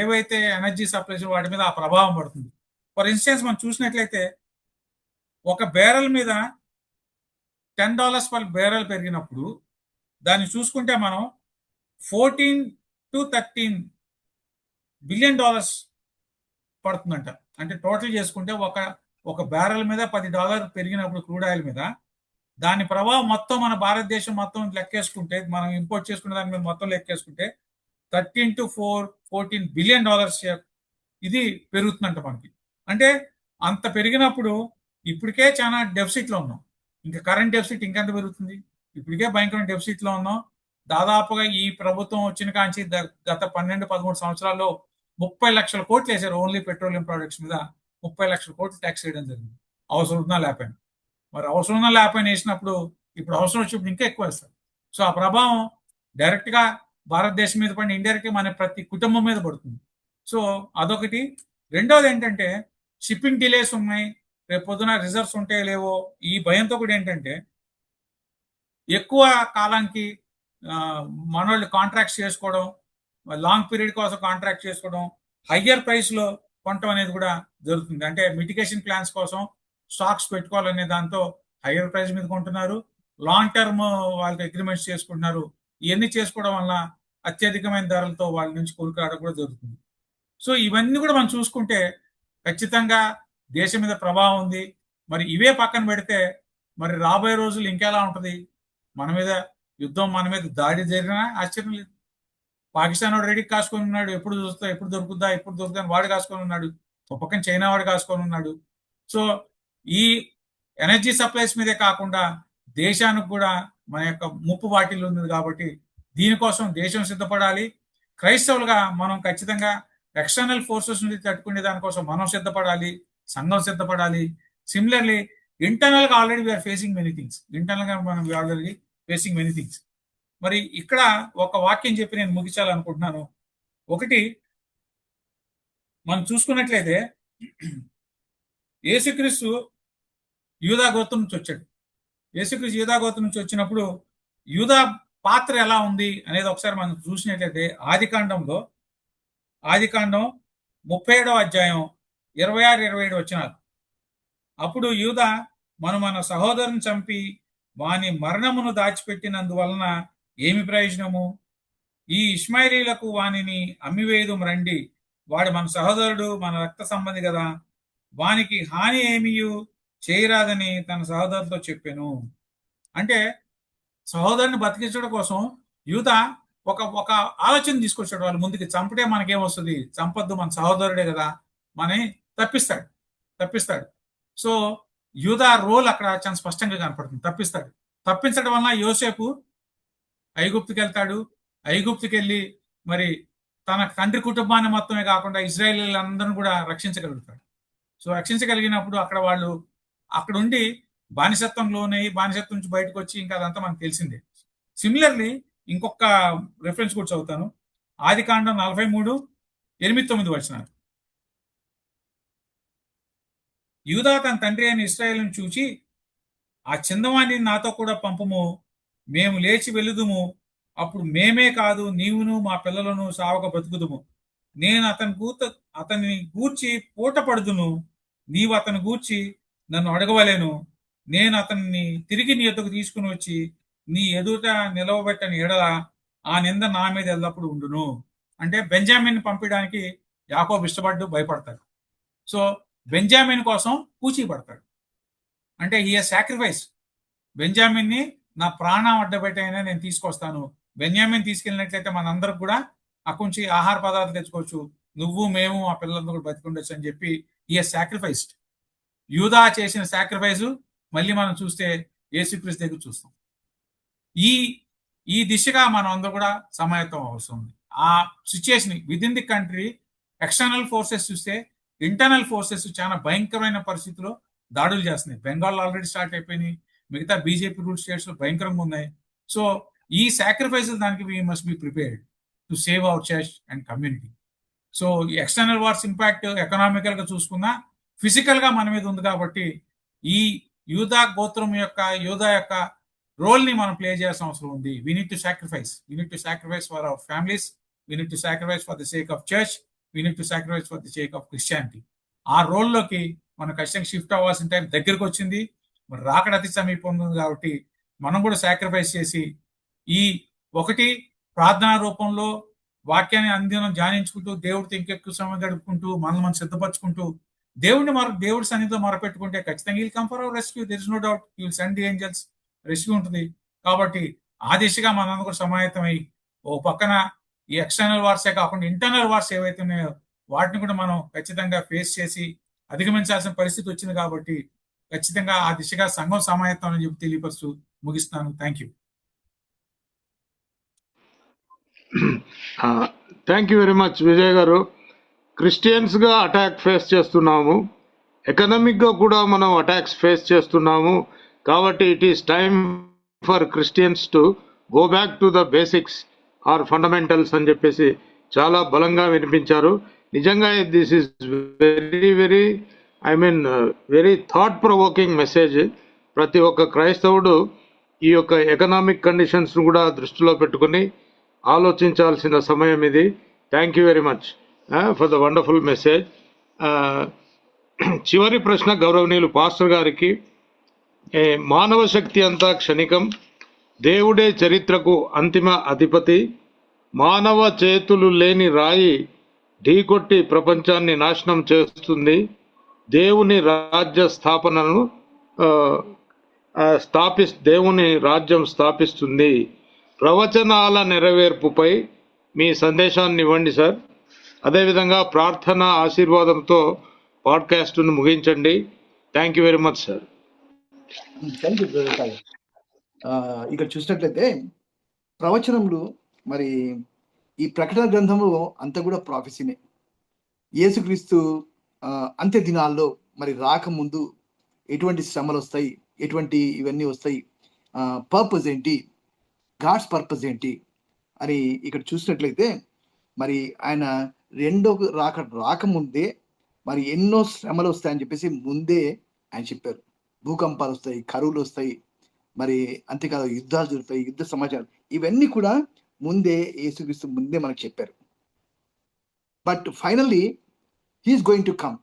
ఏవైతే ఎనర్జీ సప్లైస్ వాటి మీద ఆ ప్రభావం పడుతుంది. ఫర్ ఇన్స్టెన్స్ మనం చూసినట్లయితే ఒక బేరల్ మీద $10 పర్ బేరల్ పెరిగినప్పుడు దాన్ని చూసుకుంటే మనం $14 to $13 బిలియన్ పడుతుందంట. అంటే టోటల్ చేసుకుంటే ఒక బ్యారెల్ మీద $10 పెరిగినప్పుడు క్రూడ్ ఆయిల్ మీద దాని ప్రభావం మొత్తం మన భారతదేశం మొత్తం లెక్కేసుకుంటే, మనం ఇంపోర్ట్ చేసుకునే దాని మీద మొత్తం లెక్కేసుకుంటే $13 to $14 బిలియన్ ఇది పెరుగుతుందంట మనకి. అంటే అంత పెరిగినప్పుడు ఇప్పటికే చాలా డెఫిసిట్ లో ఉన్నాం, ఇంకా కరెంట్ డెఫిసిట్ ఇంకెంత పెరుగుతుంది. ఇప్పటికే భయంకరమైన డెఫిసిట్ లో ఉన్నాం. దాదాపుగా ఈ ప్రభుత్వం వచ్చిన కాంచి గత 12-13 సంవత్సరాల్లో 30 లక్షల కోట్లు వేశారు ఓన్లీ పెట్రోలియం ప్రొడక్ట్స్ మీద. 30 లక్షల కోట్లు ట్యాక్స్ వేయడం జరిగింది, అవసరం ఉన్నా లేకపోయినా. మరి అవసరం ఉన్నా లేకపోయినా వేసినప్పుడు ఇప్పుడు అవసరం వచ్చినప్పుడు ఇంకా ఎక్కువ వేస్తారు. సో ఆ ప్రభావం డైరెక్ట్ గా భారతదేశం మీద పడిన, ఇండైరెక్ట్ గా మన ప్రతి కుటుంబం మీద పడుతుంది. సో అదొకటి. రెండోది ఏంటంటే షిప్పింగ్ డిలేస్ ఉన్నాయి, రేపు పొద్దున రిజర్వ్స్ ఉంటాయో లేవో ఈ భయంతో కూడా ఏంటంటే ఎక్కువ కాలానికి మనోళ్ళు కాంట్రాక్ట్స్ చేసుకోవడం, లాంగ్ పీరియడ్ కోసం కాంట్రాక్ట్ చేసుకోవడం, హయ్యర్ ప్రైస్ లో కొనటం అనేది కూడా జరుగుతుంది. అంటే మిటిగేషన్ ప్లాన్స్ కోసం స్టాక్స్ పెట్టుకోవాలనే దాంతో హయ్యర్ ప్రైస్ మీద కొంటున్నారు, లాంగ్ టర్మ్ వాళ్ళకి అగ్రిమెంట్స్ చేసుకుంటున్నారు. ఇవన్నీ చేసుకోవడం వల్ల అత్యధికమైన ధరలతో వాళ్ళ నుంచి కొనుక్కోవడం కూడా జరుగుతుంది. సో ఇవన్నీ కూడా మనం చూసుకుంటే ఖచ్చితంగా దేశం మీద ప్రభావం ఉంది. మరి ఇవే పక్కన పెడితే మరి రాబోయే రోజులు ఇంకెలా ఉంటుంది, మన మీద యుద్ధం, మన మీద దాడి జరిగినా ఆశ్చర్యం లేదు. పాకిస్తాన్ వాడు రెడీ కాసుకొని ఉన్నాడు, ఎప్పుడు చూస్తా, ఎప్పుడు దొరుకుద్దా, ఎప్పుడు దొరుకుతా వాడు కాసుకొని ఉన్నాడు, ఒక పక్కన చైనా వాడు కాసుకొని ఉన్నాడు. సో ఈ ఎనర్జీ సప్లైస్ మీదే కాకుండా దేశానికి కూడా మన యొక్క ముప్పు వాటిల్లు ఉంది. కాబట్టి దీనికోసం దేశం సిద్ధపడాలి. క్రైస్తవులుగా మనం ఖచ్చితంగా ఎక్స్టర్నల్ ఫోర్సెస్ నుంచి తట్టుకునే దానికోసం మనం సిద్ధపడాలి, సంఘం సిద్ధపడాలి. సిమిలర్లీ ఇంటర్నల్ గా already we are facing many things, internal గా మనం ఆల్రెడీ ఫేసింగ్ మెనీ థింగ్స్. మరి ఇక్కడ ఒక వాక్యం చెప్పి నేను ముగించాలనుకుంటున్నాను. ఒకటి, మనం చూసుకున్నట్లయితే యేసుక్రీస్తు యూదా గోత్రం నుంచి వచ్చాడు. యేసుక్రీస్తు యూదా గోత్రం నుంచి వచ్చినప్పుడు యూదా పాత్ర ఎలా ఉంది అనేది ఒకసారి మనం చూసినట్లయితే ఆదికాండం 37వ అధ్యాయం 26-27 వచనాలు. అప్పుడు యూదా మన సహోదరుని చంపి వాని మరణమును దాచిపెట్టినందువలన ఏమి ప్రయోజనము? ఈ ఇష్మాయిలీలకు వానిని అమ్మివేయుదుము రండి, వాడు మన సహోదరుడు, మన రక్త సంబంధి కదా, వానికి హాని ఏమీయు చేయరాదని తన సహోదరుతో చెప్పాను. అంటే సహోదరుని బతికించడం కోసం యూదా ఒక ఆలోచన తీసుకొచ్చాడు. వాళ్ళు ముందుకి చంపితే మనకేమొస్తుంది, చంపొద్దు, మన సహోదరుడే కదా, మనని తప్పిస్తాడు. సో యూదా రోల్ అక్కడ చాలా స్పష్టంగా కనపడుతుంది, తప్పించడం వలన యోసేపు ఐగుప్తుకి వెళ్తాడు. ఐగుప్తుకి వెళ్ళి మరి తన తండ్రి కుటుంబాన్ని మొత్తమే కాకుండా ఇజ్రాయేలీలందరినీ కూడా రక్షించగలుగుతాడు. సో రక్షించగలిగినప్పుడు అక్కడ ఉండి బానిసత్వం నుంచి బయటకు వచ్చి ఇంకా అదంతా మనకు తెలిసిందే. సిమిలర్లీ ఇంకొక రెఫరెన్స్ కూడా చదువుతాను. ఆదికాండం 43:8-9 వచనాలు. యూదా తన తండ్రి అయిన ఇశ్రాయేలును చూచి, ఆ చిన్నవాణ్ణి నాతో కూడా పంపుము, మేము లేచి వెళుదుము, అప్పుడు మేమే కాదు నీవును మా పిల్లలను సావక బ్రతుకుదుము. నేను అతని గూర్చి పూట పడుదును, నీవు అతని గూర్చి నన్ను అడగవలేను. నేను అతన్ని తిరిగి నీ ఎదుగు తీసుకుని వచ్చి నీ ఎదుట నిలవబెట్టని ఎడల ఆ నింద నా మీద ఎల్లప్పుడు ఉండును. అంటే బెంజామిన్ పంపించడానికి యాకోబు ఇష్టపడ్డు, భయపడతాడు. సో బెంజామిన్ కోసం పూచీ పడతాడు. అంటే హీ సాక్రిఫైస్ బెంజామిన్ ని, నా ప్రాణం అడ్డబెట్టైనా నేను తీసుకొస్తాను. బెంజామిన్ తీసుకెళ్ళినట్లయితే మనందరికి కూడా అక్కడి ఆహార పదార్థాలు తెచ్చుకోవచ్చు, నువ్వు మేము ఆ పిల్లలందరూ కూడా బతికుండొచ్చు అని చెప్పి హీ సాక్రిఫైస్డ్. యూదా చేసిన సాక్రిఫైస్ మళ్ళీ మనం చూస్తే యేసుక్రీస్తు దగ్గర చూస్తాం. ఈ దిశగా మనం అందరూ కూడా సమాయత్తం అవసరం ఉంది. ఆ situation with in the country, external forces చూస్తే ఇంటర్నల్ ఫోర్సెస్ చాలా భయంకరమైన పరిస్థితిలో దాడులు చేస్తున్నాయి. బెంగాల్ ఆల్రెడీ స్టార్ట్ అయిపోయినాయి, మిగతా బీజేపీ రూల్ స్టేట్స్ లో భయంకరంగా ఉన్నాయి. సో ఈ సాక్రిఫైసెస్ దానికి we must be prepared to save our church and community. So ఈ ఎక్స్టర్నల్ వార్స్ ఇంపాక్ట్ ఎకనామికల్ గా చూసుకున్నా ఫిజికల్ గా మన మీద ఉంది కాబట్టి ఈ యూదా గోత్రం యొక్క యూదా యొక్క రోల్ ని మనం ప్లే చేయాల్సిన అవసరం ఉంది. We need to sacrifice for our families, we need to sacrifice for the sake of church, we need to sacrifice for the sake of Christianity. ఆ రోల్లోకి మనం ఖచ్చితంగా షిఫ్ట్ అవ్వాల్సిన టైం దగ్గరకు వచ్చింది. మరి రాకడ అతి సమీపం ఉంది కాబట్టి మనం కూడా సాక్రిఫైస్ చేసి ఈ ఒకటి ప్రార్థనా రూపంలో వాక్యాన్ని అందినం ధ్యానించుకుంటూ దేవుడితో ఇంకెక్కువ సమయం గడుపుకుంటూ మనం సిద్ధపరచుకుంటూ దేవుడి సన్నిధితో మొరపెట్టుకుంటే ఖచ్చితంగా will come for our rescue. There is no doubt you will send the angels, rescue ఉంటుంది. కాబట్టి ఆ దిశగా మనందరం కూడా సమాయత్తమై ఓ పక్కన ఈ ఎక్స్టర్నల్ వార్సే కాకుండా ఇంటర్నల్ వార్స్ ఏవైతే ఉన్నాయో వాటిని కూడా మనం ఖచ్చితంగా ఫేస్ చేసి అధిగమించాల్సిన పరిస్థితి వచ్చింది. కాబట్టి ఖచ్చితంగా ఆ దిశగా సంఘం సమాయత్తం అని చెప్పి తెలియపరుస్తూ ముగిస్తాను. Thank you. Thank you very much Vijay గారు. క్రిస్టియన్స్గా అటాక్ ఫేస్ చేస్తున్నాము, ఎకనామిక్గా కూడా మనం అటాక్స్ ఫేస్ చేస్తున్నాము. కాబట్టి it is time for Christians to go back to the basics or fundamentals అని చెప్పేసి చాలా బలంగా వినిపించారు. నిజంగా this is very very very thought provoking message. ప్రతి ఒక్క క్రైస్తవుడు ఈ యొక్క ఎకనామిక్ కండిషన్స్ను కూడా దృష్టిలో పెట్టుకుని ఆలోచించాల్సిన సమయం ఇది. Thank you very much for the wonderful message. చివరి ప్రశ్న గౌరవనీయులు పాస్టర్ గారికి. మానవ శక్తి అంతా క్షణికం, దేవుడే చరిత్రకు అంతిమ అధిపతి. మానవ చేతులు లేని రాయి ఢీకొట్టి ప్రపంచాన్ని నాశనం చేస్తుంది. దేవుని రాజ్య స్థాపనను దేవుని రాజ్యం స్థాపిస్తుంది. ప్రవచనాల నెరవేర్పుపై మీ సందేశాన్ని ఇవ్వండి సార్. అదేవిధంగా ప్రార్థన ఆశీర్వాదంతో పాడ్కాస్ట్ను ముగించండి. Thank you very much sir. Thank you brother Sai. ఇక్కడ చూసినట్లయితే ప్రవచనములు మరి ఈ ప్రకటన గ్రంథంలో అంతా కూడా ప్రాఫెసీనే. యేసుక్రీస్తు అంత్య దినాల్లో మరి రాకముందు ఎటువంటి శ్రమలు వస్తాయి, ఎటువంటి ఇవన్నీ వస్తాయి, పర్పస్ ఏంటి, గాడ్స్ పర్పస్ ఏంటి అని ఇక్కడ చూసినట్లయితే మరి ఆయన రెండో రాకముందే మరి ఎన్నో శ్రమలు వస్తాయని చెప్పేసి ముందే ఆయన చెప్పారు. భూకంపాలు వస్తాయి, కరువులు వస్తాయి, మరి అంతేకాదు యుద్ధాలు జరుగుతాయి, యుద్ధ సమాచారం ఇవన్నీ కూడా ముందే యేసుక్రీస్తు ముందే మనకు చెప్పారు. But finally he's going to come.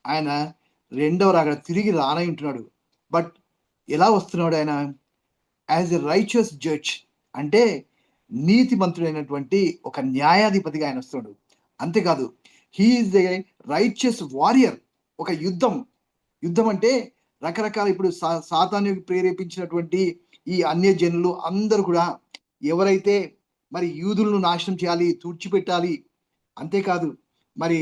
ఆయన రెండవ రాకడ తిరిగి రానంటున్నాడు. బట్ ఎలా వస్తున్నాడు ఆయన? యాజ్ ఎ రైచియస్ జడ్జ్, అంటే నీతిమంతుడైనటువంటి ఒక న్యాయాధిపతిగా ఆయన వస్తున్నాడు. అంతేకాదు హీఈస్ ఎ రైచియస్ వారియర్. ఒక యుద్ధం అంటే రకరకాల ఇప్పుడు సాతాను ప్రేరేపించినటువంటి ఈ అన్యజనులు అందరూ కూడా ఎవరైతే మరి యూదులను నాశనం చేయాలి, తుడిచిపెట్టాలి, అంతేకాదు మరి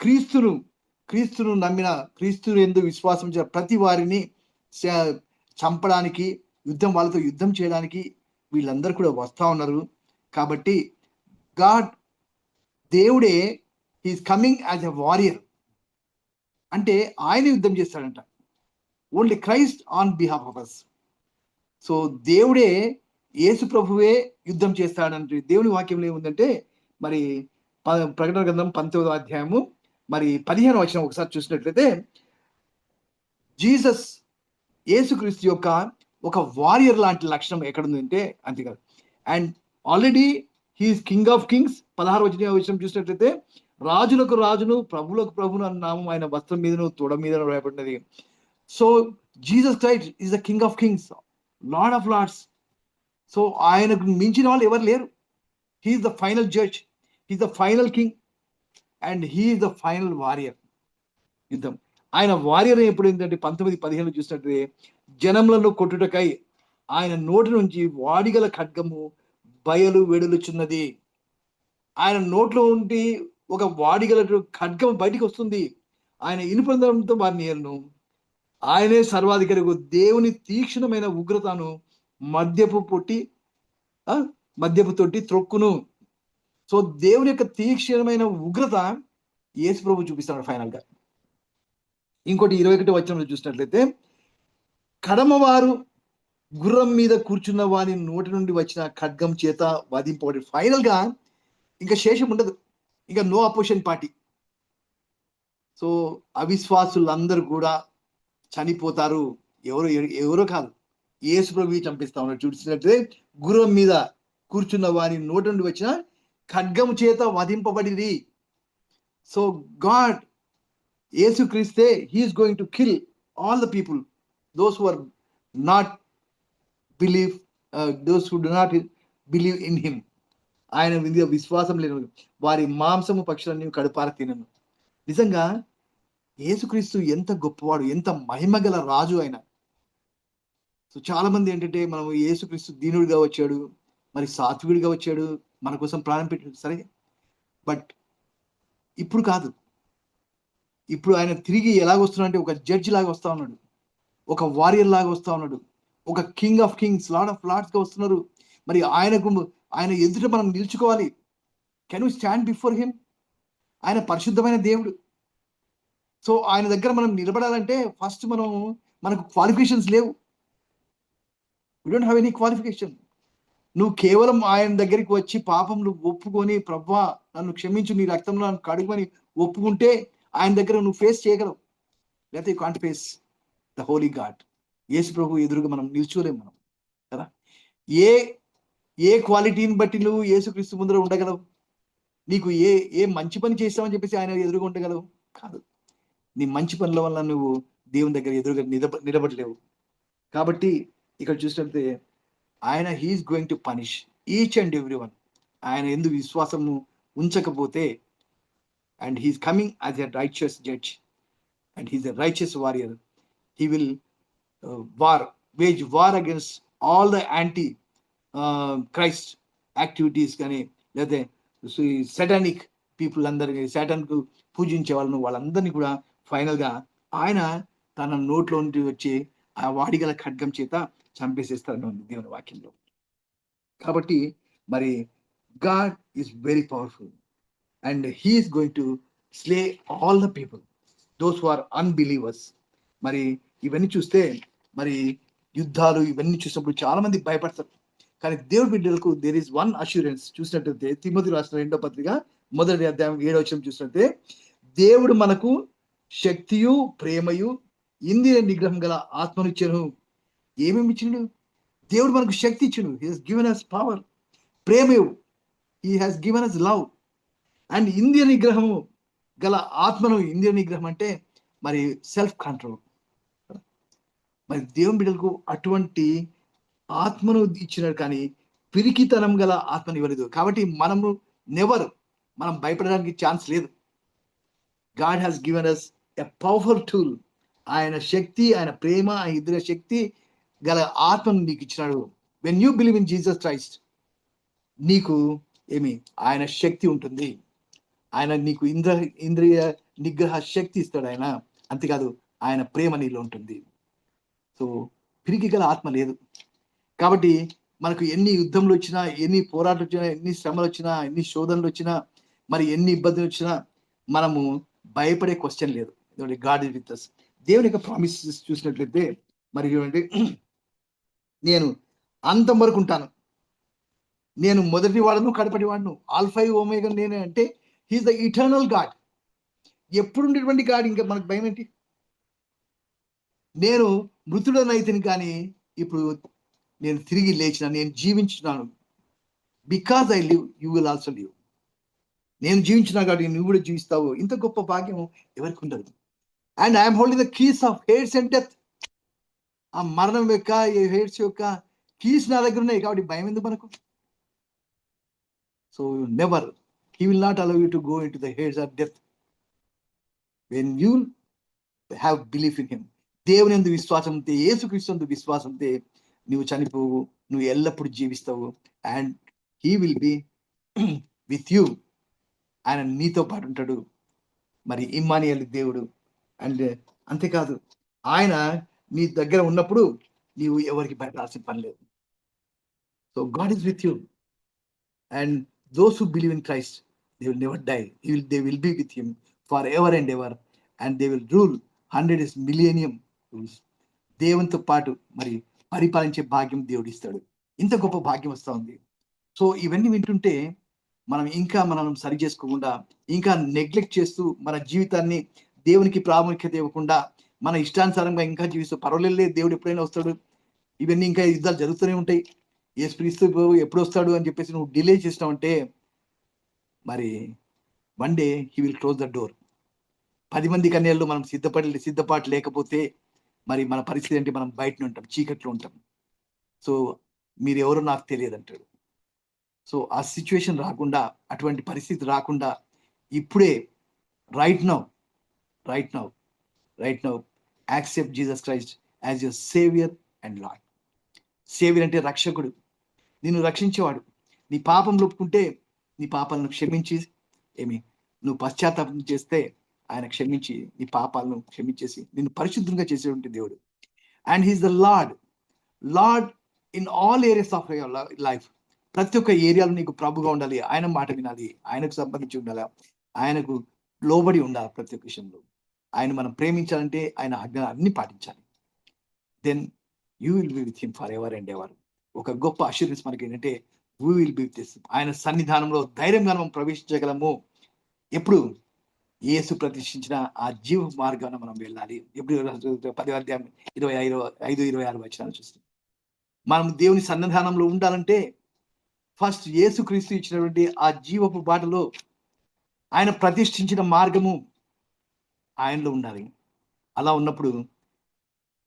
క్రీస్తును నమ్మిన, క్రీస్తును యందు విశ్వాసం ప్రతి వారిని చంపడానికి, వాళ్ళతో యుద్ధం చేయడానికి వీళ్ళందరూ కూడా వస్తూ ఉన్నారు. కాబట్టి దేవుడే he's coming as a warrior, అంటే ఆయన యుద్ధం చేస్తాడంట. Only Christ on behalf of us. So దేవుడే, యేసు ప్రభువే యుద్ధం చేస్తాడంటే దేవుని వాక్యంలో ఏముందంటే మరి ప్రకటన గ్రంథం 19వ అధ్యాయము మరి 15వ వచనం ఒకసారి చూసినట్లయితే జీసస్ యేసుక్రీస్తు యొక్క ఒక వారియర్ లాంటి లక్షణం ఎక్కడుందంటే అంతేకాదు. And already he's king of kings. 16వ వచనం చూసినట్లయితే రాజులకు రాజును ప్రభువులకు ప్రభును అన్న నామం ఆయన వస్త్రం మీదను తొడ మీదను రాయబడినది. So Jesus Christ is the king of kings, lord of lords. So ఆయనకు మించిన వాళ్ళు ఎవరు లేరు. He's the final judge, he's the final king and he's the final warrior. యుద్ధం ఆయన వారియర్ ఎప్పుడు ఏంటంటే 19:17 చూసినట్టు జనములను కొట్టుటకై ఆయన నోటి నుంచి వాడిగల ఖడ్గము బయలు వెడులుచున్నది. ఆయన నోట్లో ఉండి ఒక వాడిగల ఖడ్గం బయటికి వస్తుంది. ఆయన ఇనుపందంతో వారిని ఏలను. ఆయనే సర్వాధికారి. దేవుని తీక్షణమైన ఉగ్రతను మద్యపు తొట్టి త్రొక్కును. సో దేవుని యొక్క తీక్షణమైన ఉగ్రత యేసు ప్రభు చూపిస్తాడు ఫైనల్ గా. ఇంకోటి 21వ వచనంలో చూసినట్లయితే కడమవారు గుర్రం మీద కూర్చున్న వాని నోటి నుండి వచ్చిన ఖడ్గం చేత వధింపబడి. ఫైనల్ గా ఇంకా శేషం ఉండదు, ఇంకా నో అపోజిషన్ పార్టీ. సో అవిశ్వాసులందరూ కూడా చనిపోతారు. ఎవరు ఎవరో కాదు, యేసు ప్రభువు చంపిస్తా ఉన్నాడు. చూసినట్లయితే గుర్రం మీద కూర్చున్న వాని నోటి నుండి వచ్చిన ఖడ్గం చేత వధింపబడిది. సో గాడ్, యేసుక్రీస్తే, he's going to kill all the people, those who are not believe, those who do not believe in him. ఆయన మీద విశ్వాసం లేని వారి మాంసము పక్షులన్నీ కడుపార తినను. నిజంగా యేసుక్రీస్తు ఎంత గొప్పవాడు, ఎంత మహిమగల రాజు ఆయన. సో చాలా మంది ఏంటంటే, మనం యేసుక్రీస్తు దీనుడిగా వచ్చాడు, మరి సాత్వికుడిగా వచ్చాడు, మన కోసం ప్రాణం పెట్టాడు, సరే. బట్ ఇప్పుడు కాదు. ఇప్పుడు ఆయన తిరిగి ఎలాగొస్తున్నాడు అంటే, ఒక జడ్జి లాగా వస్తా ఉన్నాడు, ఒక వారియర్ లాగా వస్తా ఉన్నాడు, ఒక king of kings, lord of lords గా వస్తున్నారు. మరి ఆయన ఎదుట మనం నిల్చుకోవాలి. Can you stand before him? ఆయన పరిశుద్ధమైన దేవుడు. సో ఆయన దగ్గర మనం నిలబడాలంటే ఫస్ట్ మనకు క్వాలిఫికేషన్స్ లేవు. We don't have any qualification. నువ్వు కేవలం ఆయన దగ్గరికి వచ్చి పాపంలో ఒప్పుకొని, ప్రభువా నన్ను క్షమించు, నీ రక్తంలో నన్ను కడుగుమని ఒప్పుకుంటే ఆయన దగ్గర నువ్వు ఫేస్ చేయగలవు. లేకపోతే you can't face the holy God. యేసు ప్రభు ఎదురుగా మనం నిల్చోలేము మనం కదా. ఏ క్వాలిటీని బట్టి నువ్వు యేసుక్రీస్తు ముందర ఉండగలవు? నీకు ఏ మంచి పని చేస్తావని చెప్పేసి ఆయన ఎదురుగా ఉండగలవు? కాదు. నీ మంచి పనుల వల్ల నువ్వు దేవుని దగ్గర ఎదురుగా నిలబడలేవు. కాబట్టి ఇక్కడ చూసినట్లయితే ఆయన he's going to punish each and every one. ఆయన ఎందుకు విశ్వాసము ఉంచకపోతే, and he's coming as a righteous judge and he's a righteous warrior. He will wage war against all the antichrist activities కానీ, లేకపోతే సెటానిక్ పీపుల్ అందరికీ, శాటన్కు పూజించే వాళ్ళందరినీ కూడా ఫైనల్ గా ఆయన తన నోట్లో నుండి వచ్చి ఆ వాడిగల ఖడ్గం చేత చంపేసేస్తాను దేవుని వాక్యంలో. కాబట్టి మరి god is very powerful and he's going to slay all the people, those who are unbelievers. మరి ఇవన్నీ చూస్తే, మరి యుద్ధాలు ఇవన్నీ చూసినప్పుడు చాలా మంది భయపడతారు. కానీ దేవుడి బిడ్డలకు దేర్ ఈస్ వన్ అష్యూరెన్స్. చూసినట్లయితే తిమోతి రాసిన 2వ పత్రిక 1వ అధ్యాయం 7వ వచనం చూసినట్లయితే, దేవుడు మనకు శక్తియు ప్రేమయు ఇంద్రియ నిగ్రహం గల ఆత్మను ఇచ్చాను. ఏమేమి ఇచ్చిండు? దేవుడు మనకు శక్తి ఇచ్చిండు. He has given us power. ప్రేమయు, he has given us love. And ఇంద్రియ నిగ్రహము గల ఆత్మను, ఇంద్రియ నిగ్రహం అంటే మరి సెల్ఫ్ కంట్రోల్. మరి దేవుని బిడ్డలకు అటువంటి ఆత్మను ఇచ్చినాడు, కానీ పిరికితనం గల ఆత్మను ఇవ్వలేదు. కాబట్టి మనం భయపడడానికి ఛాన్స్ లేదు. God has given us a powerful tool. ఆయన శక్తి, ఆయన ప్రేమ, ఆయన ఇంద్రియ శక్తి గల ఆత్మను నీకు ఇచ్చినాడు. When you believe in Jesus Christ, నీకు ఆయన శక్తి ఉంటుంది. ఆయన నీకు ఇంద్రియ నిగ్రహ శక్తి ఇస్తాడు ఆయన. అంతేకాదు, ఆయన ప్రేమ నీలో ఉంటుంది. సో పిరికి గల ఆత్మ లేదు. కాబట్టి మనకు ఎన్ని యుద్ధములు వచ్చినా, ఎన్ని పోరాటాలు వచ్చినా, ఎన్ని శ్రమలు వచ్చినా, ఎన్ని శోధనలు వచ్చినా, మరి ఎన్ని ఇబ్బందులు వచ్చినా మనము భయపడే క్వశ్చన్ లేదు. God is with us. దేవుని యొక్క ప్రామిసెస్ చూసినట్లయితే, మరి చూడండి, నేను అంతం వరకు ఉంటాను, నేను మొదటి వాడను కడపటి వాడను, ఆల్ఫా ఓమేగా నేనే అంటే హీఈస్ ద ఇటర్నల్ గాడ్. ఎప్పుడు ఉండేటువంటి గాడ్. ఇంకా మనకు భయం ఏంటి? నేను మృతుడనైతిని, కానీ ఇప్పుడు నేను తిరిగి లేచిన, నేను జీవించున్నాను. Because I live, you will also live. నేను జీవించినా కాబట్టి నువ్వు కూడా జీవిస్తావు. ఇంత గొప్ప భాగ్యం ఎవరికి ఉండదు. And I'm holding the keys of Hades and death. ఆ మరణం యొక్క, హేడ్స్ యొక్క కీస్ నా దగ్గర ఉన్నాయి. కాబట్టి భయం ఎందుకు మనకు? So never, he will not allow you to go into the Hades of death when you have belief in him. దేవుని యందు విశ్వాసం ఉంటే, యేసుక్రీస్తు యందు విశ్వాసం ఉంటే నువ్వు చనిపోవు, నువ్వు ఎల్లప్పుడూ జీవిస్తావు. And he will be with you. ఆయన నీతో పాటు ఉంటాడు. మరి ఇమ్మానుయేలు దేవుడు. అండ్ అంతేకాదు, ఆయన నీ దగ్గర ఉన్నప్పుడు నీవు ఎవరికి భయపడాల్సిన పని లేదు. So god is with you. And those who believe in Christ, they will never die. They will be with him for ever and ever. And they will rule 100 millennium rules. దేవునితో పాటు మరి పరిపాలించే భాగ్యం దేవుడు ఇస్తాడు. ఇంత గొప్ప భాగ్యం వస్తూ ఉంది. సో ఇవన్నీ వింటుంటే మనం ఇంకా మనం సరి చేసుకోకుండా, ఇంకా నెగ్లెక్ట్ చేస్తూ, మన జీవితాన్ని దేవునికి ప్రాముఖ్యత ఇవ్వకుండా, మన ఇష్టానుసారంగా ఇంకా జీవిస్తూ, పర్వాలేదు దేవుడు ఎప్పుడైనా వస్తాడు, ఇవన్నీ ఇంకా యుద్ధాలు జరుగుతూనే ఉంటాయి, యేసుక్రీస్తు ఎప్పుడు వస్తాడు అని చెప్పేసి నువ్వు డిలే చేసినావంటే, మరి one day he will close the door. 10 మంది కన్యల్లో మనం సిద్ధపాటు లేకపోతే మరి మన పరిస్థితి ఏంటి? మనం బయటనే ఉంటాం, చీకట్లో ఉంటాం. సో మీరు ఎవరో నాకు తెలియదు అంటాడు. సో ఆ సిచ్యువేషన్ రాకుండా, అటువంటి పరిస్థితి రాకుండా ఇప్పుడే right now accept Jesus Christ as your saviour and lord. Saviour అంటే రక్షకుడు, నిన్ను రక్షించేవాడు. నీ పాపంలో ఒప్పుకుంటే నీ పాపాలను క్షమించి, నువ్వు పశ్చాత్తాపం చేస్తే ఆయన క్షమించి నీ పాపాలను క్షమించేసి నిన్ను పరిశుద్ధంగా చేసేటువంటి దేవుడు. And he's the lord in all areas of your life. ప్రతి ఒక్క ఏరియాలో నీకు ప్రభుగా ఉండాలి, ఆయన మాట వినాలి, ఆయనకు సంబంధించి ఉండాలి, ఆయనకు లోబడి ఉండాలి. ప్రతి ఒక్క విషయంలో ఆయన మనం ప్రేమించాలంటే ఆయన ఆజ్ఞలు అన్ని పాటించాలి. Then you will be with him for ever and ever. ఒక గొప్ప అష్యూరెన్స్ మనకి ఏంటంటే వీ విల్ బి విత్ ఆయన సన్నిధానంలో ధైర్యంగా మనం ప్రవేశించగలము. ఎప్పుడు యేసు ప్రతిష్ఠించిన ఆ జీవ మార్గాన్ని మనం వెళ్ళాలి. ఎప్పుడు 10వ అధ్యాయం 25-26 వచనాలు చూస్తాం. మనం దేవుని సన్నిధానంలో ఉండాలంటే ఫస్ట్ యేసుక్రీస్తు ఇచ్చినటువంటి ఆ జీవపు బాటలో ఆయన ప్రతిష్ఠించిన మార్గము ఆయనలో ఉండాలి. అలా ఉన్నప్పుడు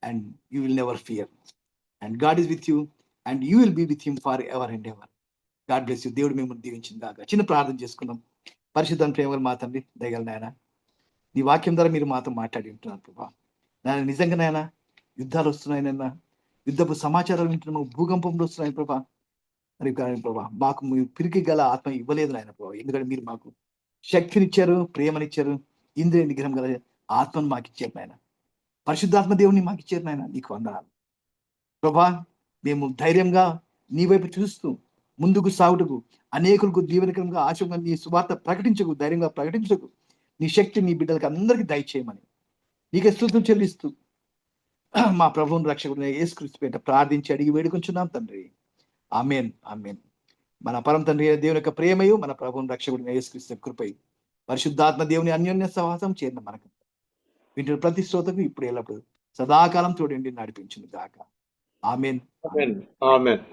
and you will never fear and God is with you and you will be with him for ever and ever. God bless you. దేవుడు మిమ్మల్ని దీవించిన దాకా. చిన్న ప్రార్థన చేసుకుందాం. పరిశుద్ధం ప్రేమగల మా తండ్రి, దయగల నాయన, నీ వాక్యం ద్వారా మీరు మాతో మాట్లాడి ఉంటున్నారు ప్రభా. నాయన నిజంగా నాయన యుద్ధాలు వస్తున్నాయనన్నా, యుద్ధపు సమాచారాలు వింటున్నాము, భూకంపంలో వస్తున్నాయి ప్రభా. మరి ప్రభా మాకు మీరు పిరికి గల ఆత్మ ఇవ్వలేదు నాయన ప్రభా. ఎందుకంటే మీరు మాకు శక్తినిచ్చారు, ప్రేమనిచ్చారు, ఇంద్రియ నిగ్రహం గల ఆత్మను మాకు ఇచ్చారు నాయన. పరిశుద్ధాత్మ దేవుని మాకు ఇచ్చారు నాయన. నీకు వందనాలు ప్రభా. మేము ధైర్యంగా నీ వైపు చూస్తూ ముందుకు సాగుటకు, అనేకులకు దీవెనకరంగా ఆశంగా నీ సువార్త ప్రకటించకు, ధైర్యంగా ప్రకటించకు నీ శక్తి నీ బిడ్డలకు అందరికీ దయచేయమని నీకే స్తుతులు చెల్లిస్తూ మా ప్రభువుని రక్షకుడు యేసుక్రీస్తు పేరిట ప్రార్థించి అడిగి వేడుకొంచున్నాం తండ్రి. ఆమేన్. మన పరమ తండ్రి దేవుని యొక్క ప్రేమయు, మన ప్రభువుని రక్షకుడు యేసుక్రీస్తు కృపయు, పరిశుద్ధాత్మ దేవుని అన్యోన్య సహవాసం చేరిన మనకు వీటి ప్రతి శ్రోతకు ఇప్పుడు ఎల్లప్పుడు సదాకాలం తోడండి నడిపించును గాక. ఆమేన్. ఆమేన్.